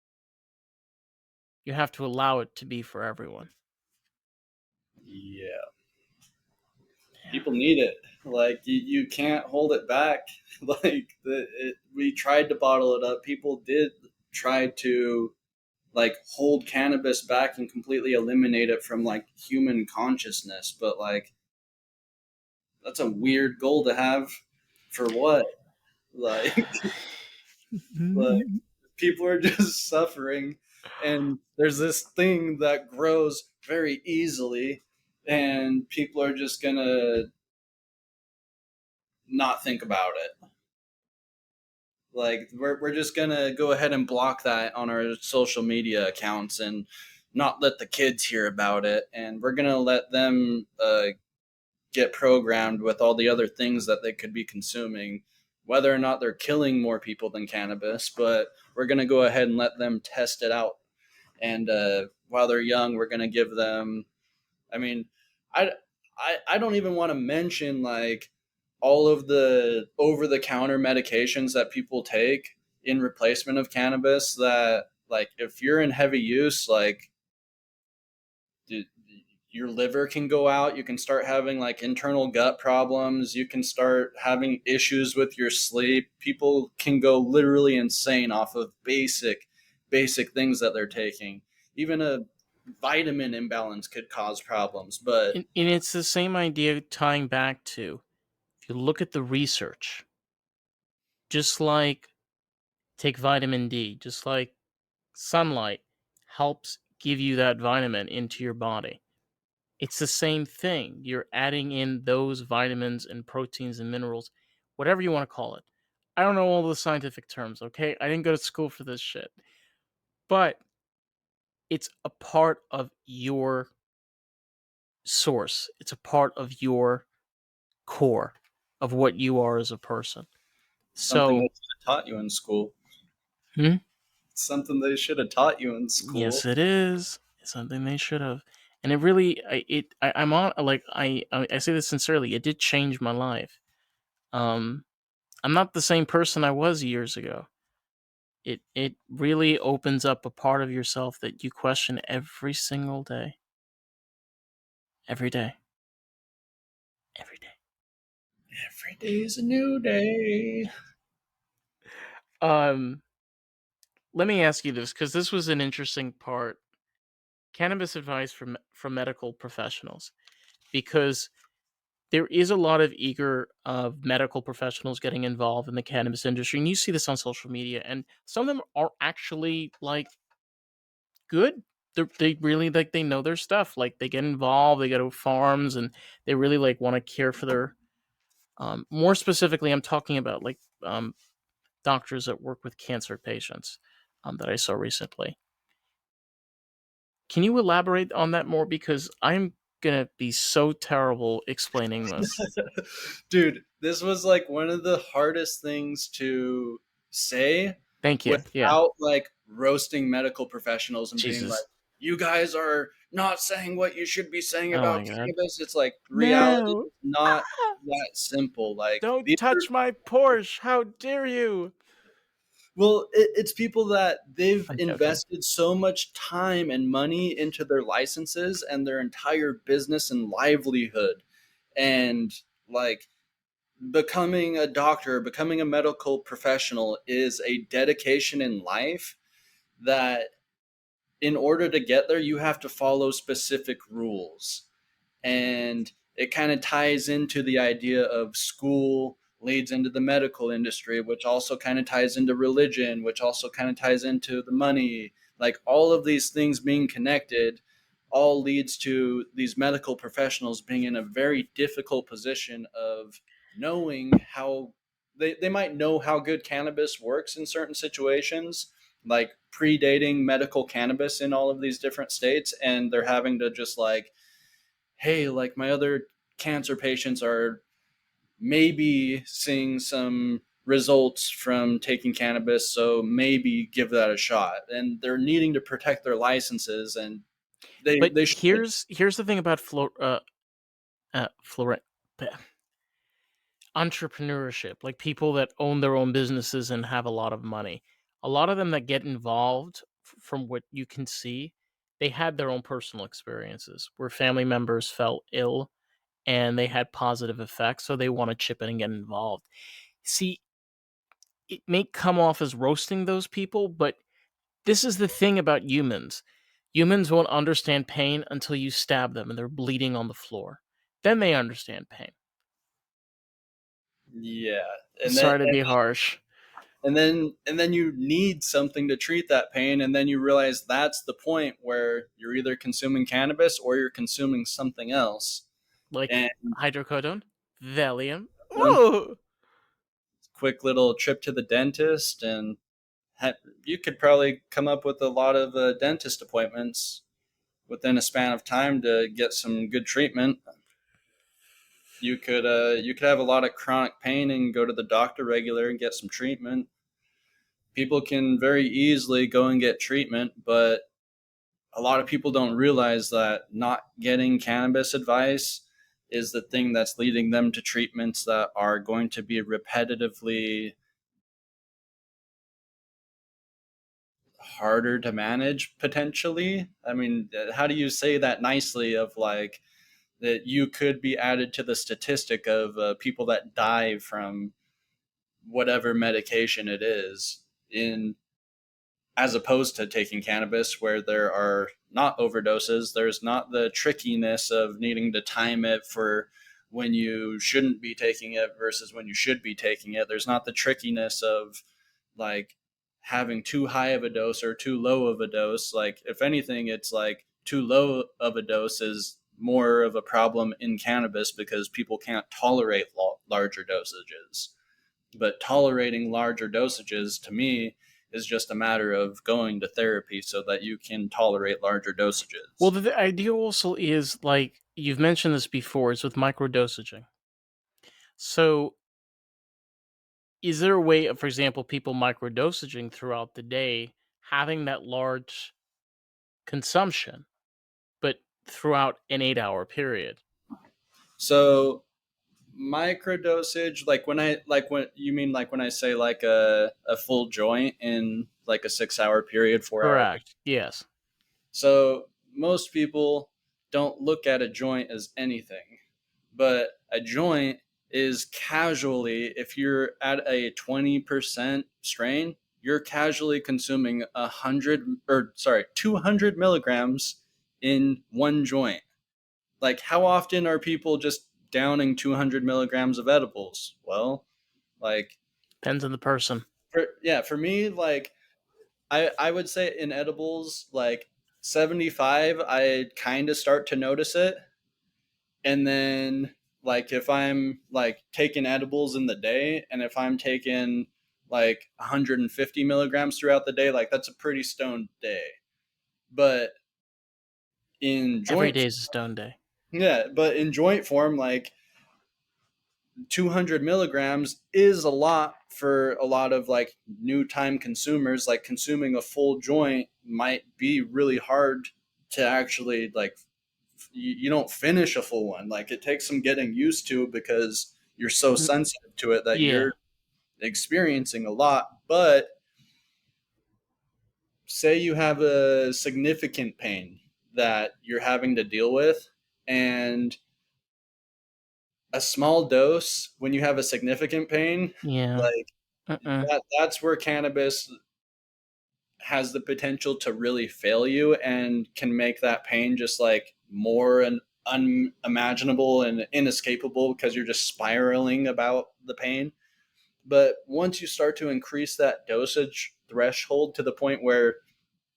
you have to allow it to be for everyone.
Yeah.
Yeah.
People need it. Like, you can't hold it back. Like, we tried to bottle it up. People did try to like hold cannabis back and completely eliminate it from like human consciousness, but like that's a weird goal to have. For what? Like, like people are just suffering, and there's this thing that grows very easily, and people are just gonna not think about it. Like, we're just gonna go ahead and block that on our social media accounts and not let the kids hear about it, and we're gonna let them get programmed with all the other things that they could be consuming whether or not they're killing more people than cannabis, but we're going to go ahead and let them test it out. And while they're young, we're going to give them, I mean, I, I don't even want to mention like all of the over the counter medications that people take in replacement of cannabis that, like, if you're in heavy use, like, your liver can go out, you can start having like internal gut problems, you can start having issues with your sleep, people can go literally insane off of basic things that they're taking. Even a vitamin imbalance could cause problems. But
And it's the same idea tying back to, if you look at the research, just like take vitamin D, just like sunlight helps give you that vitamin into your body. It's the same thing. You're adding in those vitamins and proteins and minerals, whatever you want to call it. I don't know all the scientific terms, okay? I didn't go to school for this shit. But it's a part of your source, it's a part of your core of what you are as a person.
something they
So,
should have taught you in school.
hmm?
Something they should have taught you in
Yes,
school.
it is. It's something they should have. And it really, I'm on, like, I say this sincerely, it did change my life. Um, I'm not the same person I was years ago. It really opens up a part of yourself that you question every single day. Every day. Every day.
Every day's a new day.
Um, Let me ask you this, because this was an interesting part. Cannabis advice from medical professionals, because there is a lot of eager medical professionals getting involved in the cannabis industry, and you see this on social media, and some of them are actually like good. They really, like, they know their stuff. Like, they get involved, they go to farms, and they really like want to care for their. More specifically, I'm talking about like doctors that work with cancer patients that I saw recently. Can you elaborate on that more? Because I'm gonna be so terrible explaining this.
Dude, this was like one of the hardest things to say
Thank you. Yeah.
without like roasting medical professionals and being like,
Jesus.
you guys are not saying what you should be saying
Oh
about
my god.
cannabis. It's like reality
No.
is not that simple. Like
Don't
these are,
touch my Porsche. How dare you?
well, it's people that they've
I'm joking.
invested so much time and money into their licenses and their entire business and livelihood. And like becoming a doctor, becoming a medical professional is a dedication in life that in order to get there, you have to follow specific rules. And it kind of ties into the idea of school leads into the medical industry, which also kind of ties into religion, which also kind of ties into the money. Like all of these things being connected all leads to these medical professionals being in a very difficult position of knowing how they might know how good cannabis works in certain situations, like predating medical cannabis in all of these different states, and they're having to just like, hey, like my other cancer patients are maybe seeing some results from taking cannabis, so maybe give that a shot. And they're needing to protect their licenses, and
But
they should.
here's the thing about Florent entrepreneurship, like people that own their own businesses and have a lot of money. A lot of them that get involved, from what you can see, they had their own personal experiences where family members fell ill and they had positive effects, so they want to chip in and get involved. See, it may come off as roasting those people, but this is the thing about humans. Humans won't understand pain until you stab them and they're bleeding on the floor. Then they understand pain.
Yeah. and then
Sorry to be harsh.
and then you need something to treat that pain, and then you realize that's the point where you're either consuming cannabis or you're consuming something else.
Like
And
hydrocodone, Valium.
one
Ooh!
quick little trip to the dentist, and you could probably come up with a lot of dentist appointments within a span of time to get some good treatment. You could have a lot of chronic pain and go to the doctor regular and get some treatment. People can very easily go and get treatment, but a lot of people don't realize that not getting cannabis advice is the thing that's leading them to treatments that are going to be repetitively harder to manage potentially. I mean, how do you say that nicely of like that you could be added to the statistic of people that die from whatever medication it is in as opposed to taking cannabis where there are not overdoses, there's not the trickiness of needing to time it for when you shouldn't be taking it versus when you should be taking it. There's not the trickiness of like having too high of a dose or too low of a dose. Like if anything, it's like too low of a dose is more of a problem in cannabis because people can't tolerate larger dosages. But tolerating larger dosages to me is just a matter of going to therapy so that you can tolerate larger
Well,
dosages.
the idea also is like you've mentioned this before, is with microdosaging. So, is there a way of, for example, people microdosaging throughout the day, having that large consumption, but throughout an 8 hour period?
So microdosage, like when you mean like when I say like a full joint in like a 6 hour period, 4 hour period.
Correct. Yes.
So most people don't look at a joint as anything, but a joint is casually, if you're at a 20% strain, you're casually consuming 200 milligrams in one joint. Like, how often are people just downing 200 milligrams of edibles? Well, like,
Depends on the person.
for me, like, I would say in edibles, like 75, I kind of start to notice it. And then like if I'm like taking edibles in the day and if I'm taking like 150 milligrams throughout the day, like that's a pretty stoned day. But in
Every
joint
day is a stone day.
yeah, but in joint form, like 200 milligrams is a lot for a lot of like new time consumers. Like consuming a full joint might be really hard to actually like you don't finish a full one. Like it takes some getting used to because you're so
Mm,
sensitive to it that
yeah.
you're experiencing a lot. But say you have a significant pain that you're having to deal with, and a small dose when you have a significant pain,
Yeah.
like
Uh-uh.
that's where cannabis has the potential to really fail you and can make that pain just like more and unimaginable and inescapable because you're just spiraling about the pain. But once you start to increase that dosage threshold to the point where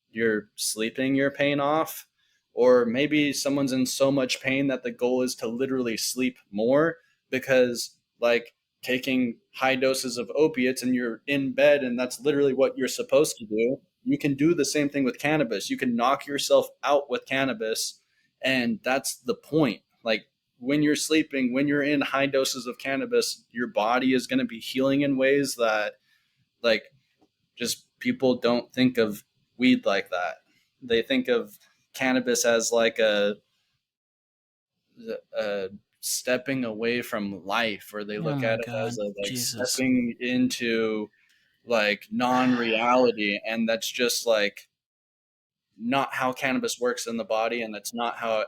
you're sleeping your pain off, or maybe someone's in so much pain that the goal is to literally sleep more because, like, taking high doses of opiates and you're in bed and that's literally what you're supposed to do. You can do the same thing with cannabis. You can knock yourself out with cannabis, and that's the point. Like, when you're sleeping, when you're in high doses of cannabis, your body is going to be healing in ways that, like, just people don't think of weed like that. They think of cannabis as like a stepping away from life, or they
Oh
look
my
at it as
god.
a like
Jesus.
stepping into like non-reality, and that's just like not how cannabis works in the body, and that's not how it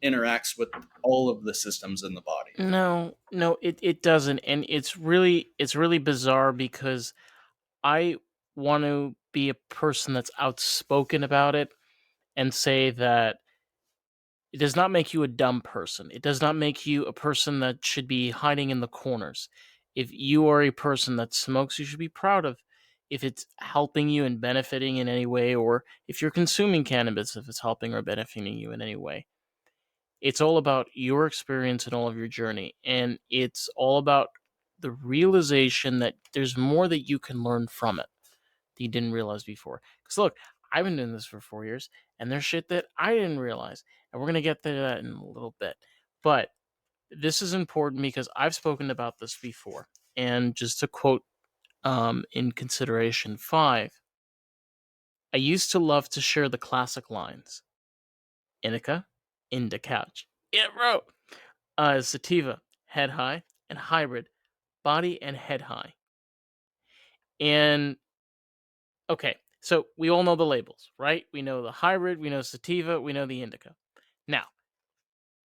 interacts with all of the systems in the body.
No, no, it doesn't. And it's really bizarre because I want to be a person that's outspoken about it and say that it does not make you a dumb person. It does not make you a person that should be hiding in the corners. If you are a person that smokes, you should be proud of if it's helping you and benefiting in any way, or if you're consuming cannabis, if it's helping or benefiting you in any way. It's all about your experience and all of your journey. And it's all about the realization that there's more that you can learn from it that you didn't realize before. Because look, I've been doing this for 4 years, and there's shit that I didn't realize, and we're gonna get to that in a little bit. But This is important because I've spoken about this before. And just to quote in consideration five, I used to love to share the classic lines: indica, couch. Yeah, bro. Sativa, head high, and hybrid, body and head high. And okay, so we all know the labels, right? We know the hybrid, we know sativa, we know the indica. Now,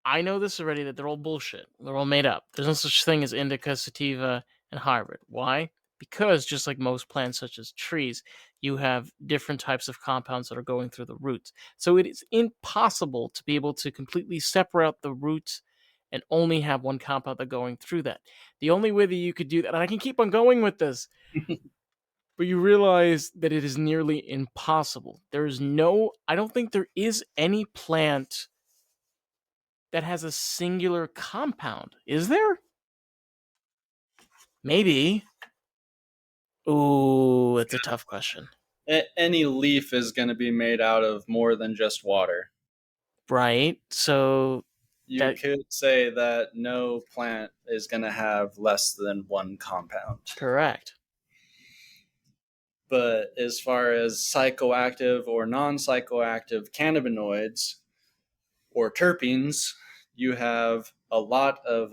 I know this already that they're all bullshit. They're all made up. There's no such thing as indica, sativa, and hybrid. Why? Because just like most plants, such as trees, you have different types of compounds that are going through the roots. So it is impossible to be able to completely separate the roots and only have one compound that going through that. The only way that you could do that, and I can keep on going with this, but you realize that it is nearly impossible. There is no, I don't think there is any plant that has a singular compound. Is there? Maybe. Ooh, it's a tough question.
Any leaf is going to be made out of more than just water.
Right? So
You
that
could say that no plant is going to have less than one compound.
correct.
But as far as psychoactive or non psychoactive cannabinoids or terpenes, you have a lot of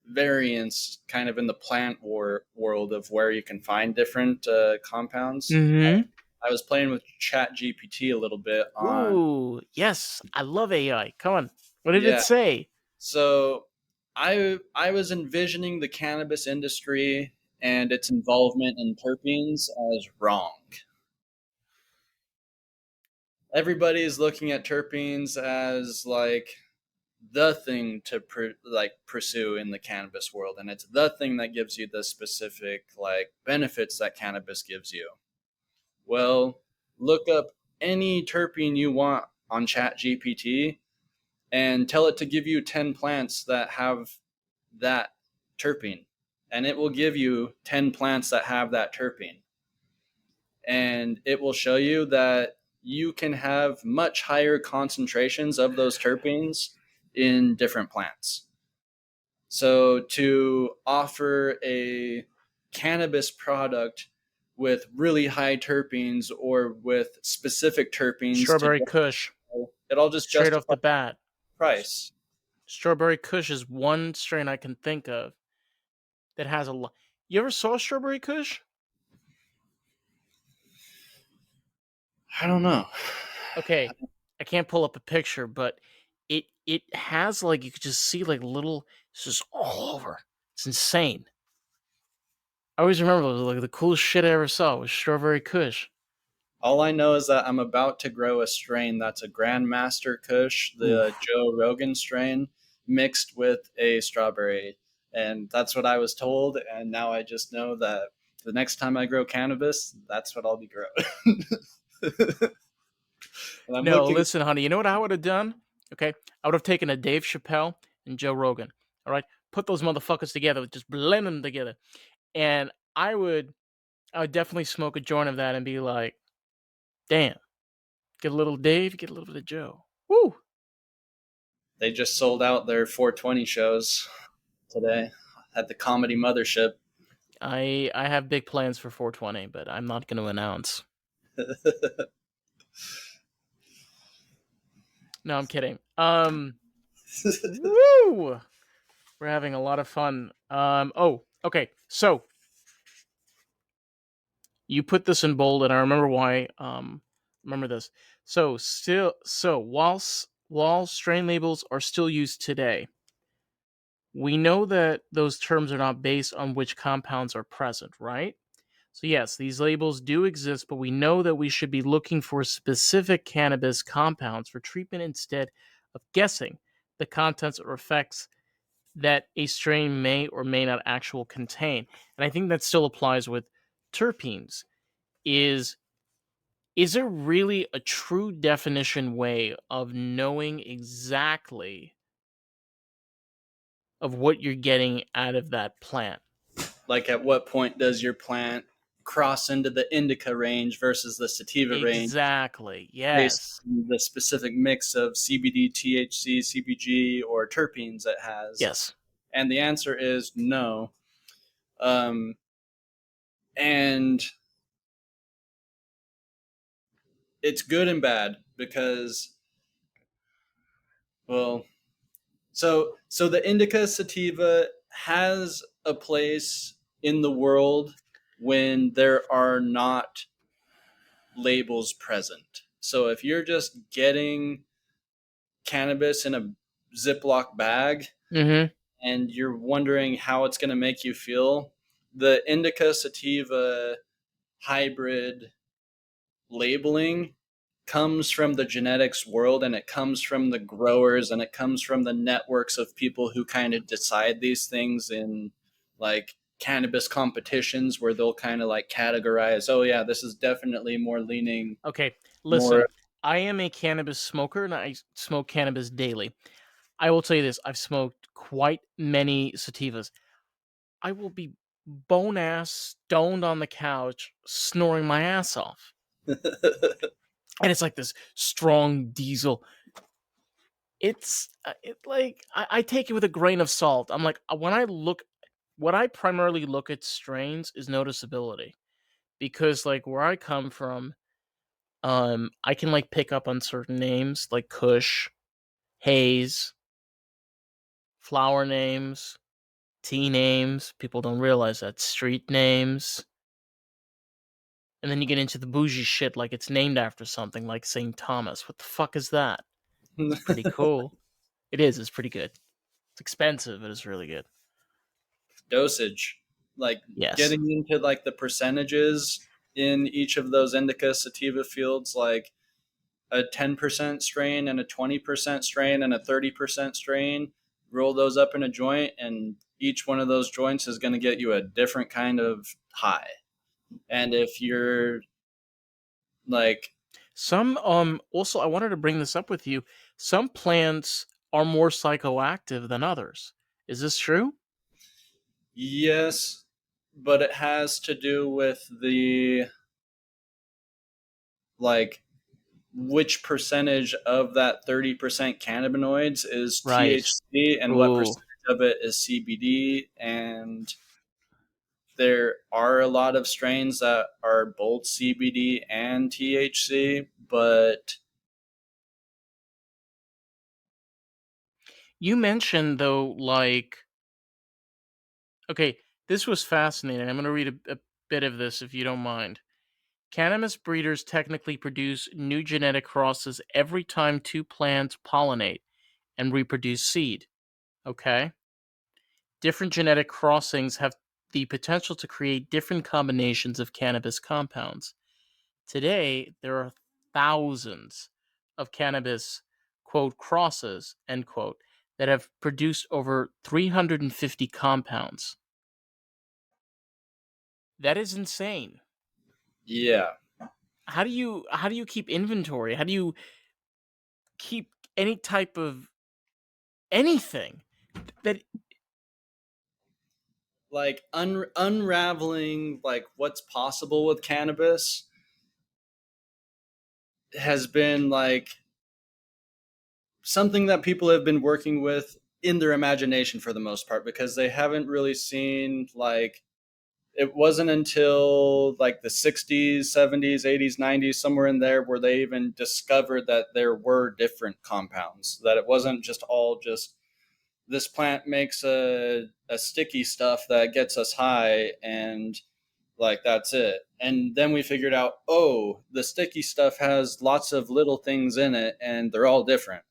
variance kind of in the world of where you can find different compounds.
Mm-hmm.
I was playing with Chat GPT a little bit on,
Ooh, yes. I love AI. Come on. What did it
yeah.
say?
So I was envisioning the cannabis industry and its involvement in terpenes as wrong. Everybody is looking at terpenes as like the thing to pursue in the cannabis world, and it's the thing that gives you the specific like benefits that cannabis gives you. Well, look up any terpene you want on Chat GPT and tell it to give you 10 plants that have that terpene, and it will give you 10 plants that have that terpene, and it will show you that you can have much higher concentrations of those terpenes in different plants. So to offer a cannabis product with really high terpenes or with specific terpenes to
Strawberry Kush.
it all just
Straight off
justify
the bat.
price.
Strawberry Kush is one strain I can think of that has a lot. You ever saw Strawberry Kush?
I don't know.
Okay, I can't pull up a picture, but it has like you could just see like little. It's just all over. It's insane. I always remember it was like the coolest shit I ever saw was Strawberry Kush.
All I know is that I'm about to grow a strain that's a Grandmaster Kush, the
Oof.
Joe Rogan strain, mixed with a strawberry. And that's what I was told. And now I just know that the next time I grow cannabis, that's what I'll be growing. And I'm
No,
looking,
listen, honey. You know what I would have done? Okay, I would have taken a Dave Chappelle and Joe Rogan. All right, put those motherfuckers together, just blend them together, and I would definitely smoke a joint of that and be like, damn, get a little Dave, get a little bit of Joe. Woo!
they just sold out their 420 shows today at the Comedy Mothership.
I have big plans for 420, but I'm not going to announce. No, I'm kidding. Woo! We're having a lot of fun. Oh, okay. So you put this in bold, and I remember why. Remember this. So while strain labels are still used today, we know that those terms are not based on which compounds are present, right? So yes, these labels do exist, but we know that we should be looking for specific cannabis compounds for treatment instead of guessing the contents or effects that a strain may or may not actually contain. And I think that still applies with terpenes. Is is there really a true definition way of knowing exactly of what you're getting out of that plant?
Like, at what point does your plant cross into the indica range versus the sativa range
Exactly.
based
Yes.
on the specific mix of CBD, THC, CBG, or terpenes it has?
Yes.
And the answer is no. Um, and it's good and bad because, well, so the indica sativa has a place in the world when there are not labels present. So if you're just getting cannabis in a Ziploc bag
Mm-hmm.
and you're wondering how it's going to make you feel, the indica sativa hybrid labeling comes from the genetics world, and it comes from the growers, and it comes from the networks of people who kind of decide these things in like cannabis competitions where they'll kind of like categorize, oh yeah, this is definitely more leaning
Okay.
more.
Listen, I am a cannabis smoker and I smoke cannabis daily. I will tell you this: I've smoked quite many sativas. I will be bone ass stoned on the couch, snoring my ass off, and it's like this strong diesel. It like I take it with a grain of salt. I'm like when I look, what I primarily look at strains is noticeability, because like where I come from, I can like pick up on certain names like Kush, Haze, flower names, tea names. People don't realize that, street names. And then you get into the bougie shit like it's named after something like St. Thomas. What the fuck is that? It's pretty cool. It is, it's pretty good. It's expensive, but it's really good.
Dosage, like
Yes.
getting into like the percentages in each of those indica sativa fields, like a 10% strain and a 20% strain and a 30% strain, roll those up in a joint, and each one of those joints is going to get you a different kind of high. And if you're like,
Some also I wanted to bring this up with you. Some plants are more psychoactive than others. Is this true?
yes, but it has to do with the like which percentage of that 30% cannabinoids is
Right.
THC and what
Ooh.
percentage of it is CBD. And there are a lot of strains that are both CBD and THC, but
You mentioned though, like, okay, this was fascinating. I'm going to read a bit of this if you don't mind. Cannabis breeders technically produce new genetic crosses every time two plants pollinate and reproduce seed. Okay? Different genetic crossings have the potential to create different combinations of cannabis compounds. Today, there are thousands of cannabis, quote, crosses, end quote, that have produced over 350 compounds. That is insane.
yeah,
How do you keep inventory? How do you keep any type of anything that
like unraveling like what's possible with cannabis has been like something that people have been working with in their imagination for the most part, because they haven't really seen like, it wasn't until like the 60s, 70s, 80s, 90s, somewhere in there, where they even discovered that there were different compounds, that it wasn't just all just this plant makes a sticky stuff that gets us high, and like that's it. And then we figured out, oh, the sticky stuff has lots of little things in it and they're all different.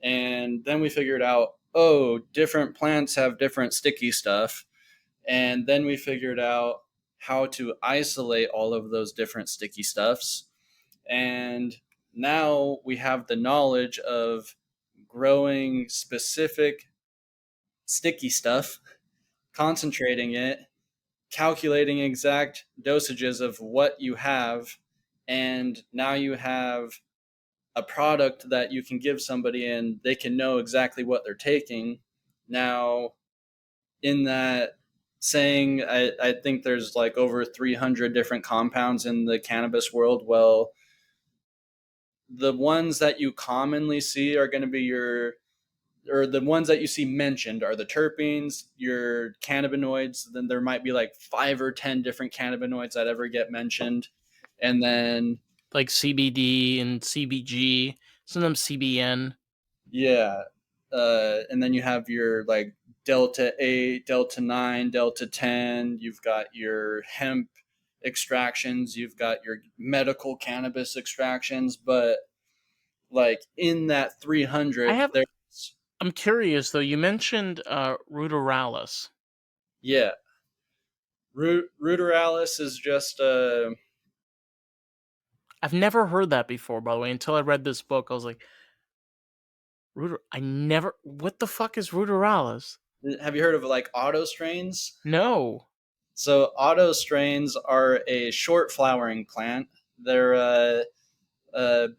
And then we figured out, oh, different plants have different sticky stuff. And then we figured out how to isolate all of those different sticky stuffs. And now we have the knowledge of growing specific sticky stuff, concentrating it, calculating exact dosages of what you have. And now you have a product that you can give somebody and they can know exactly what they're taking. Now, in that saying I think there's like over 300 different compounds in the cannabis world. Well, the ones that you commonly see are going to be or the ones that you see mentioned are the terpenes, your cannabinoids. Then there might be like 5 or 10 different cannabinoids that ever get mentioned. And then,
Like CBD and CBG, sometimes CBN.
yeah. And then you have your like Delta 8, Delta 9, Delta 10. You've got your hemp extractions. You've got your medical cannabis extractions. But like in that
I
300,
have.
there's,
I'm curious though. You mentioned ruderalis.
yeah. Ruderalis is just
I've never heard that before, by the way, until I read this book. I was like, I never. What the fuck is ruderalis?
have you heard of like auto strains?
No.
So auto strains are a short flowering plant. They're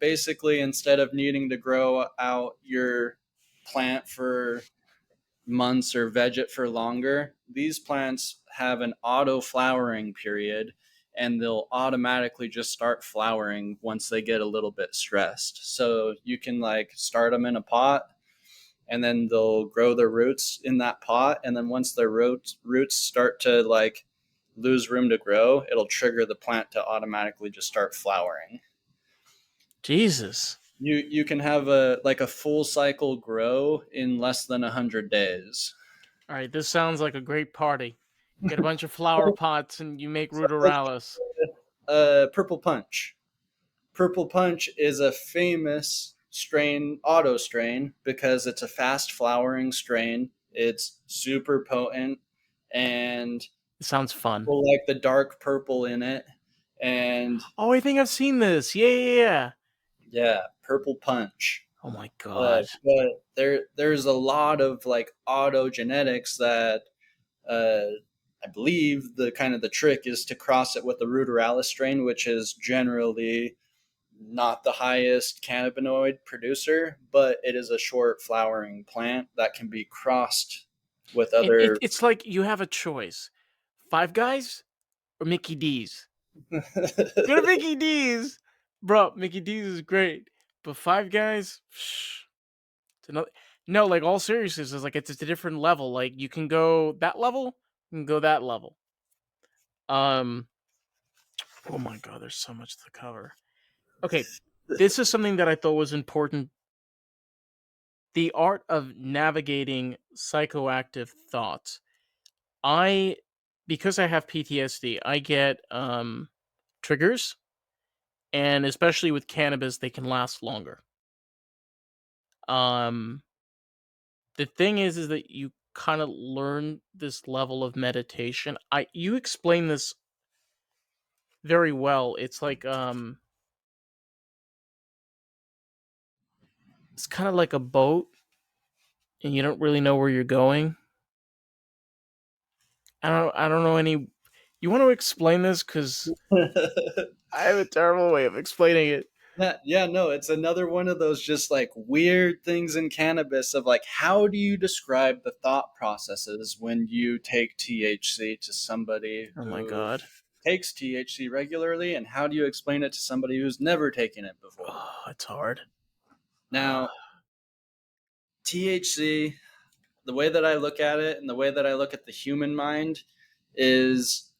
basically, instead of needing to grow out your plant for months or veg it for longer, these plants have an auto flowering period, and they'll automatically just start flowering once they get a little bit stressed. So you can like start them in a pot, and then they'll grow their roots in that pot, and then once their roots start to like lose room to grow, it'll trigger the plant to automatically just start flowering.
Jesus.
You can have a like a full cycle grow in less than 100 days.
All right, this sounds like a great party. Get a bunch of flower pots and you make ruderalis.
Purple punch. Purple punch is a famous strain, auto strain, because it's a fast flowering strain. It's super potent, and
It sounds fun.
people like the dark purple in it. And
Oh, I think I've seen this. Yeah, yeah, yeah.
yeah, purple punch.
Oh my god.
But there's a lot of like auto genetics that I believe the kind of the trick is to cross it with the ruderalis strain, which is generally not the highest cannabinoid producer, but it is a short flowering plant that can be crossed with other.
It's like you have a choice: Five Guys or Mickey D's. Go to Mickey D's, bro. Mickey D's is great, but Five Guys, it's another. No, like all seriousness, is like it's a different level. Like you can go that level, you can go that level. Um. Oh my god, there's so much to cover. Okay, this is something that I thought was important. The art of navigating psychoactive thoughts. I because I have PTSD, I get triggers, and especially with cannabis they can last longer. Um the thing is that you kind of learn this level of meditation. I You explain this very well. It's like it's kind of like a boat and you don't really know where you're going. I don't know any. You want to explain this cuz I have a terrible way of explaining it.
Yeah, no, it's another one of those just like weird things in cannabis of like, how do you describe the thought processes when you take THC to somebody
Oh my
who
god.
takes THC regularly, and how do you explain it to somebody who's never taken it before?
Oh, it's hard.
Now, THC, the way that I look at it and the way that I look at the human mind is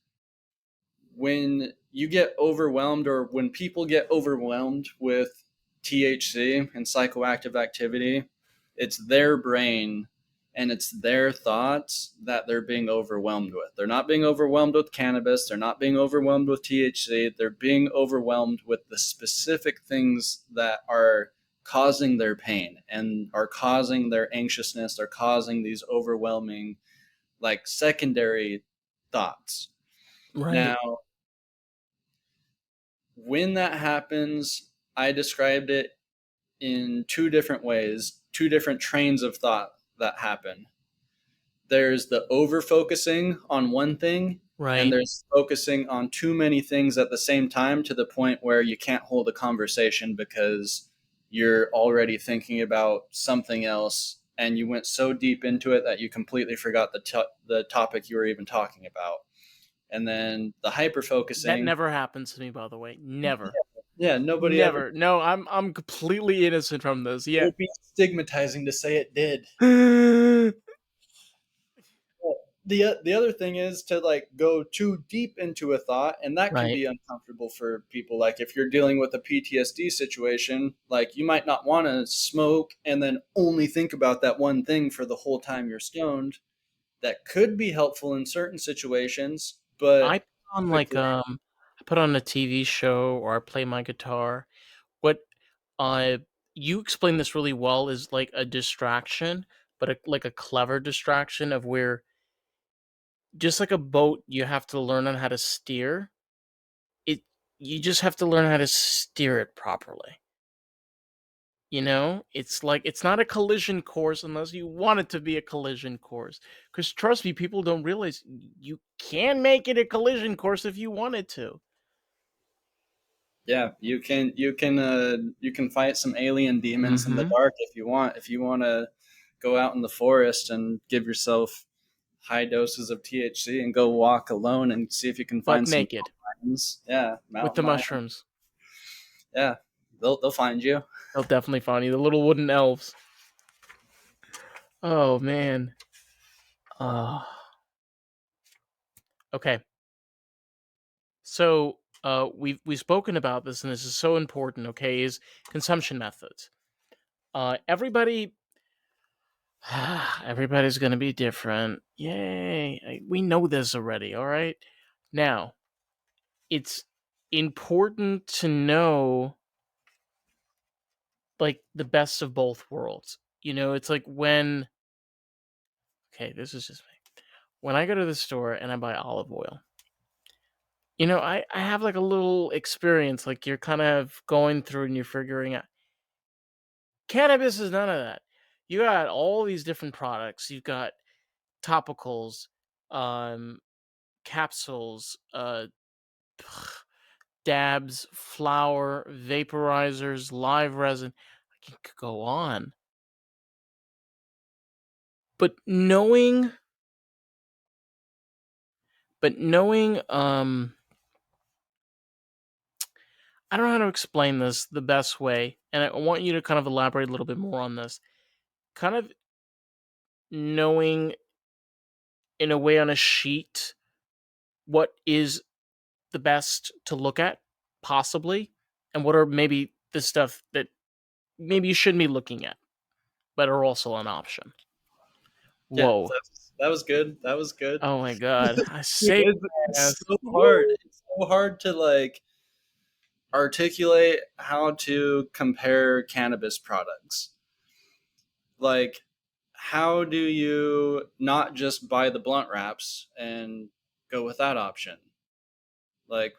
when you get overwhelmed, or when people get overwhelmed with THC and psychoactive activity, it's their brain and it's their thoughts that they're being overwhelmed with. They're not being overwhelmed with cannabis. They're not being overwhelmed with THC. They're being overwhelmed with the specific things that are causing their pain and are causing their anxiousness. They're causing these overwhelming, like, secondary thoughts.
Right.
Now, when that happens, I described it in two different ways, two different trains of thought that happen. There's the over focusing on one thing, and
Right.
there's focusing on too many things at the same time to the point where you can't hold a conversation because you're already thinking about something else and you went so deep into it that you completely forgot the topic you were even talking about. And then the hyper
That
focusing.
never happens to me, by the way. Never.
Yeah, nobody ever.
Never. No, I'm completely innocent from this.
It
Yeah.
would be stigmatizing to say it did. The other thing is to like go too deep into a thought, and that can
Right.
be uncomfortable for people. Like if you're dealing with a PTSD situation, like you might not want to smoke and then only think about that one thing for the whole time you're stoned. That could be helpful in certain situations,
I
but
put on like
typically,
I put on a TV show or I play my guitar. What uh you explain this really well is like a distraction, but like a clever distraction of where just like a boat you have to learn on how to steer. It you just have to learn how to steer it properly. You know, it's like it's not a collision course unless you want it to be a collision course. Because trust me, people don't realize you can make it a collision course if you wanted to.
yeah, you can fight some alien demons in the
Mm-hmm.
dark if you want. If you want to go out in the forest and give yourself high doses of THC and go walk alone and see if you can
Buck
find some
naked
lions. Yeah,
with
mountain
the
lions.
mushrooms.
Yeah, they'll find you.
They'll definitely find you. The little wooden elves. Oh man. Uh, okay. So we've spoken about this, and this is so important. Okay, is consumption methods. Everybody everybody's gonna be different. Yay! We know this already. All right. Now it's important to know like the best of both worlds. You know, it's like when okay, this is just me. When I go to the store and I buy olive oil, you know, I have like a little experience, like you're kind of going through and you're figuring out cannabis is none of that. You got all these different products. You've got topicals, um, capsules, dabs, flour, vaporizers, live resin. I could go on. But knowing, I don't know how to explain this the best way, and I want you to kind of elaborate a little bit more on this. Kind of knowing in a way on a sheet what is the best to look at, possibly, and what are maybe the stuff that maybe you shouldn't be looking at, but are also an option.
Yeah,
Whoa.
that was good. That was good.
Oh my god. I
Dude,
say
it's
yes.
so hard.
Woo.
It's so hard to like articulate how to compare cannabis products. Like, how do you not just buy the blunt wraps and go with that option? Like,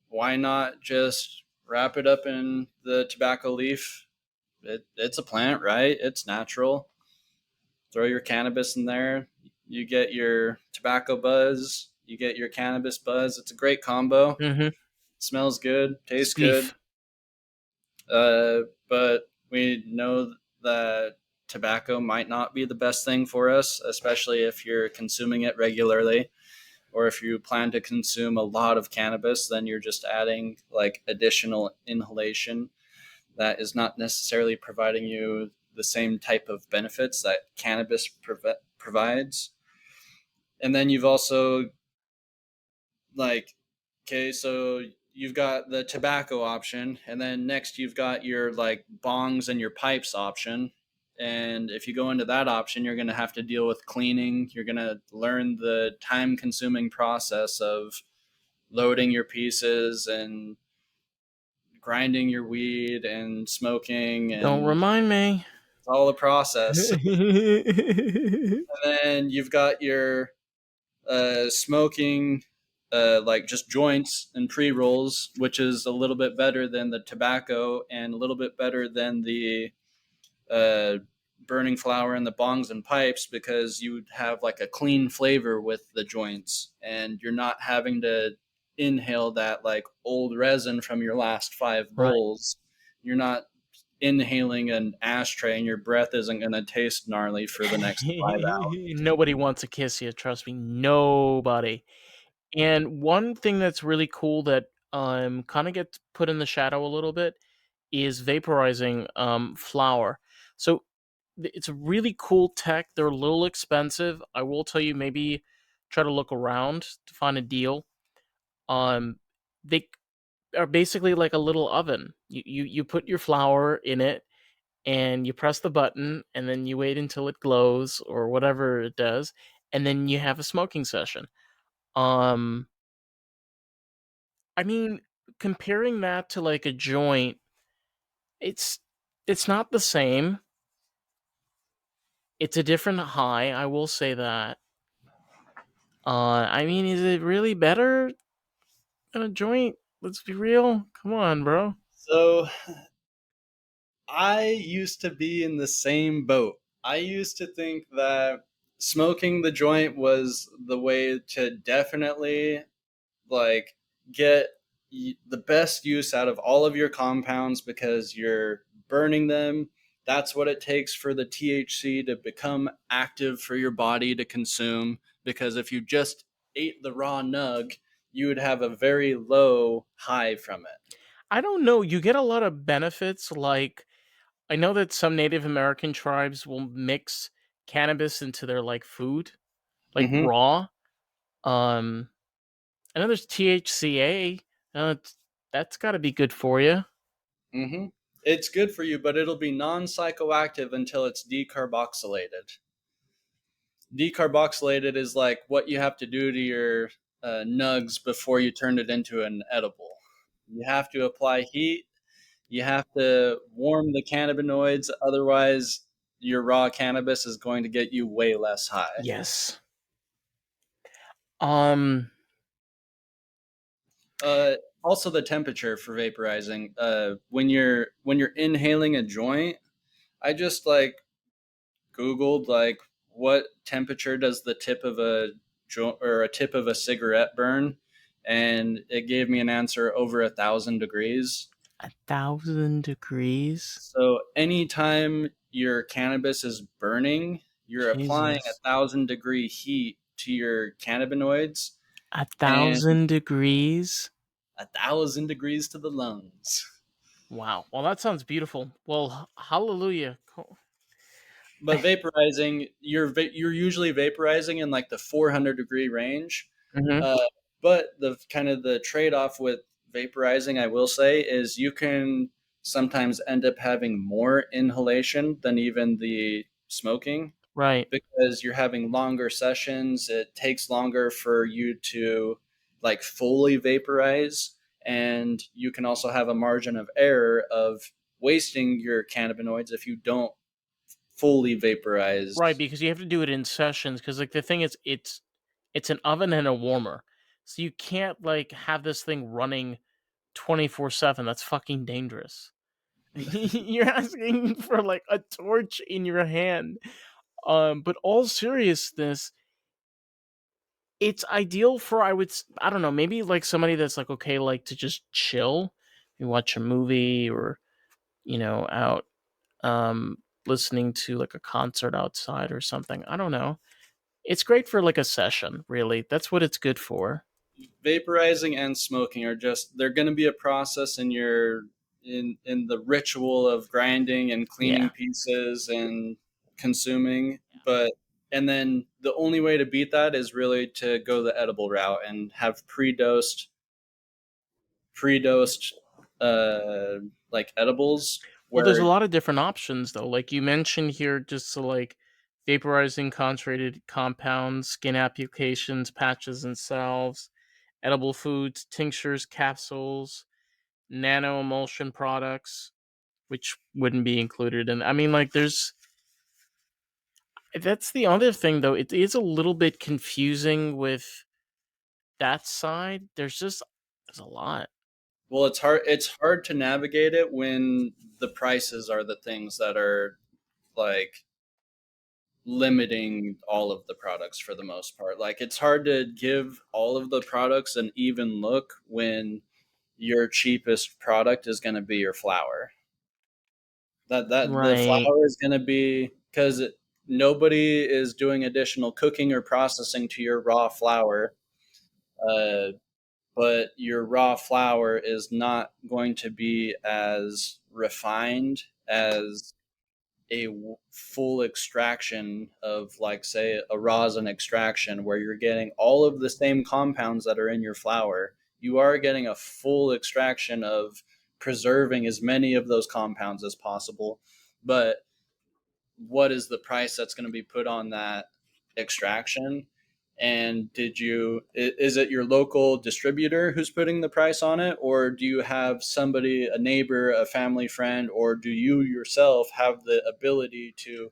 why not just wrap it up in the tobacco leaf? It's a plant, right? It's natural. Throw your cannabis in there. You get your tobacco buzz. You get your cannabis buzz. It's a great combo.
Mhm.
Smells good. Tastes good.
Spleef.
But we know that tobacco might not be the best thing for us, especially if you're consuming it regularly, or if you plan to consume a lot of cannabis, then you're just adding like additional inhalation that is not necessarily providing you the same type of benefits that cannabis provides. And then you've also like, okay, so you've got the tobacco option, and then next you've got your like bongs and your pipes option. And if you go into that option, you're going to have to deal with cleaning. You're going to learn the time consuming process of loading your pieces and grinding your weed and smoking,
Don't
and
remind me.
it's all a process. And then you've got your smoking, like just joints and pre rolls, which is a little bit better than the tobacco and a little bit better than the uh, burning flower and the bongs and pipes, because you have like a clean flavor with the joints and you're not having to inhale that like old resin from your last five
Right.
bowls. You're not inhaling an ashtray and your breath isn't going to taste gnarly for the next 5 hours.
Nobody wants to kiss you, trust me. Nobody. And one thing that's really cool that kind of gets put in the shadow a little bit is vaporizing flower. So it's a really cool tech. They're a little expensive. I will tell you, maybe try to look around to find a deal. They are basically like a little oven. You put your flower in it and you press the button and then you wait until it glows or whatever it does, and then you have a smoking session. Um I mean, comparing that to like a joint, it's it's not the same. It's a different high, I will say that. I mean, is it really better than a joint? Let's be real. Come on, bro.
So I used to be in the same boat. I used to think that smoking the joint was the way to definitely like get the best use out of all of your compounds because you're burning them. That's what it takes for the THC to become active for your body to consume. Because if you just ate the raw nug, you would have a very low high from it.
I don't know. You get a lot of benefits. Like, I know that some Native American tribes will mix cannabis into their like food, like
Mm-hmm.
raw. Um, I know there's THCA. That's got to be good for you.
Mm-hmm. It's good for you, but it'll be non psychoactive until it's decarboxylated. Decarboxylated is like what you have to do to your nugs before you turn it into an edible. You have to apply heat. You have to warm the cannabinoids. Otherwise, your raw cannabis is going to get you way less high.
Yes. Um.
Uh, Also, the temperature for vaporizing. When you're inhaling a joint, I just like Googled like what temperature does the tip of a joint or a tip of a cigarette burn, and it gave me an answer over 1,000 degrees.
1,000 degrees.
So anytime your cannabis is burning, you're applying a
Jesus.
1,000 degree heat to your cannabinoids,
A
and
thousand degrees.
1,000 degrees to the lungs.
Wow. Well, that sounds beautiful. Well, hallelujah.
But vaporizing, you're usually vaporizing in like the 400 degree range.
Hmm.
Uh, but the kind of the trade off with vaporizing, I will say, is you can sometimes end up having more inhalation than even the smoking
Right.
because you're having longer sessions. It takes longer for you to like fully vaporize, and you can also have a margin of error of wasting your cannabinoids if you don't fully
Right,
vaporize.
because you have to do it in sessions. Because like the thing is, it's an oven and a warmer, so you can't like have this thing running 24/7. That's fucking dangerous. You're asking for like a torch in your hand. But all seriousness, it's ideal for I don't know, maybe like somebody that's like okay, like to just chill, you watch a movie or out listening to like a concert outside or something. I don't know. It's great for like a session, really. That's what it's good for.
Vaporizing and smoking are just they're going to be a process in your in the ritual of grinding and cleaning
Yeah.
pieces and consuming, but and then the only way to beat that is really to go the edible route and have pre-dosed uh like edibles
Well, there's a
where
lot of different options though. Like you mentioned here, just so like vaporizing concentrated compounds, skin applications, patches and salves, edible foods, tinctures, capsules, nano emulsion products, which wouldn't be included. And I mean, like, that's the other thing though. It is a little bit confusing with that side. There's a lot.
well it's hard to navigate it when the prices are the things that are like limiting all of the products for the most part. Like it's hard to give all of the products an even look when your cheapest product is going to be your flour. That the
Right.
flour is going to be, because nobody is doing additional cooking or processing to your raw flour, uh, but your raw flour is not going to be as refined as a full extraction of, like, say, a rosin extraction where you're getting all of the same compounds that are in your flour. You are getting a full extraction of preserving as many of those compounds as possible, but what is the price that's going to be put on that extraction? And is it your local distributor who's putting the price on it, or do you have somebody, a neighbor, a family friend, or do you yourself have the ability to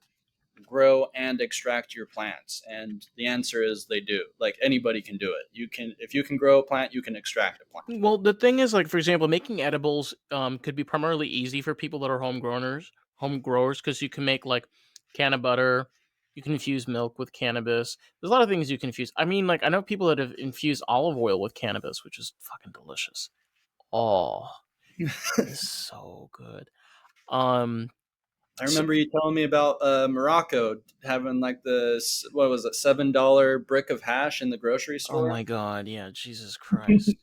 grow and extract your plants? And the answer is they do. Like, anybody can do it. You can, if you can grow a plant, you can extract a plant.
Well, the thing is, like, for example, making edibles could be primarily easy for people that are home growers, because you can make like canna butter. You can infuse milk with cannabis. There's a lot of things you can infuse. I mean, like, I know people that have infused olive oil with cannabis, which is fucking delicious. Oh, it is so good. Um,
I
so,
remember you telling me about Morocco having like the, what was it, $7 brick of hash in the grocery
oh
store.
my god, yeah, Jesus Christ.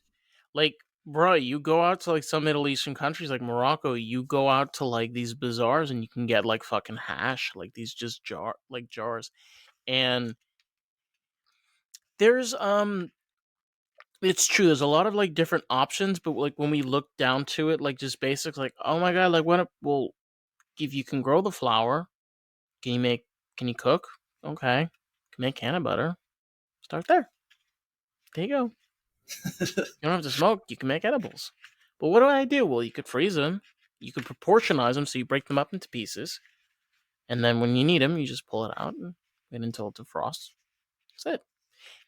Like, bro, you go out to like some Middle Eastern countries like Morocco, you go out to like these bazaars and you can get like fucking hash, like these just jars. And there's it's true, there's a lot of like different options, but like when we look down to it, like just basics, like, oh my god, like well, if you can grow the flour, can you cook? Okay. Can make canna butter. Start there. There you go. You don't have to smoke, you can make edibles. But what do I do? Well, you could freeze them. You could proportionize them so you break them up into pieces. And then when you need them, you just pull it out and wait until it defrosts. That's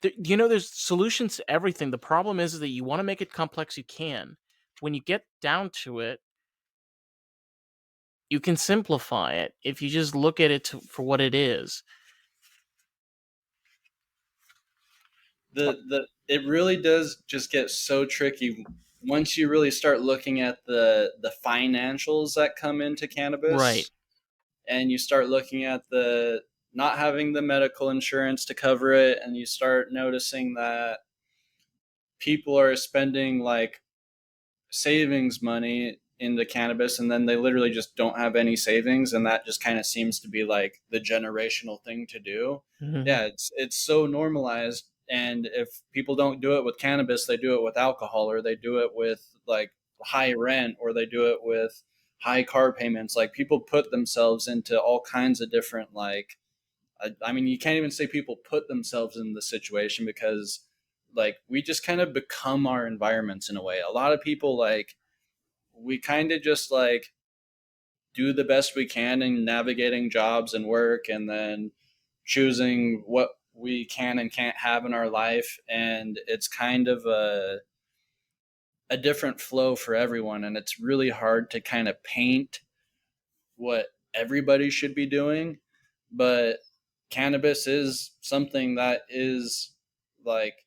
it. There's solutions to everything. The problem is that you want to make it complex, you can. When you get down to it, you can simplify it if you just look at it for what it is.
The It really does just get so tricky once you really start looking at the financials that come into
Right.
cannabis, and you start looking at the not having the medical insurance to cover it, and you start noticing that people are spending like savings money into cannabis, and then they literally just don't have any savings, and that just kind of seems to be like the generational thing to do.
Mhm.
Yeah, it's so normalized, and if people don't do it with cannabis, they do it with alcohol, or they do it with like high rent, or they do it with high car payments. Like, people put themselves into all kinds of different, like, I mean, you can't even say people put themselves in the situation, because like we just kind of become our environments in a way. A lot of people, like, we kind of just like do the best we can in navigating jobs and work, and then choosing what we can and can't have in our life, and it's kind of a different flow for everyone, and it's really hard to kind of paint what everybody should be doing. But cannabis is something that is like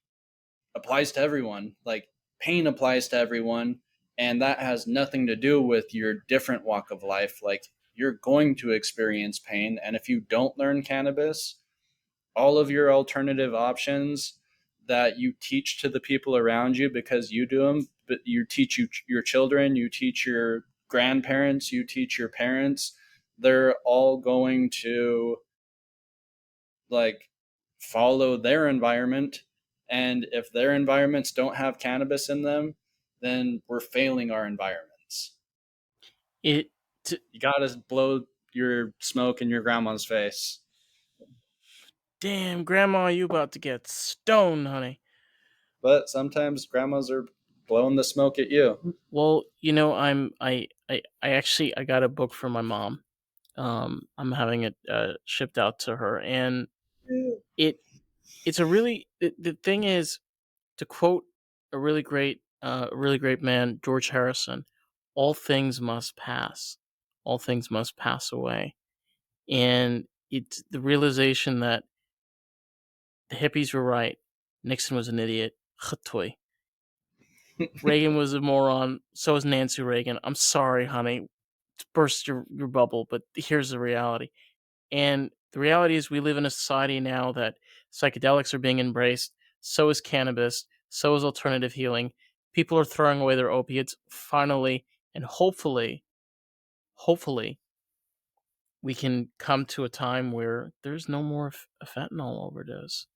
applies to everyone. Like, pain applies to everyone, and that has nothing to do with your different walk of life. Like, you're going to experience pain, and if you don't learn cannabis, all of your alternative options that you teach to the people around you, because you do them, but your children, you teach your grandparents, you teach your parents, they're all going to like follow their environment. And if their environments don't have cannabis in them, then we're failing our environments.
It t-
You gotta blow your smoke in your grandma's face.
Damn, grandma, you about to get stoned, honey.
But sometimes grandmas are blowing the smoke at you.
Well, I actually I got a book for my mom. I'm having it shipped out to her, and it it's a really the thing is, to quote a really great man, George Harrison, all things must pass, all things must pass away, and it's the realization that the hippies were right, Nixon was an idiot, Khatoy. Reagan was a moron, so was Nancy Reagan. I'm sorry, honey. burst your bubble, but here's the reality. And the reality is, we live in a society now that psychedelics are being embraced. So is cannabis. So is alternative healing. People are throwing away their opiates finally, and hopefully, we can come to a time where there's no more fentanyl overdose.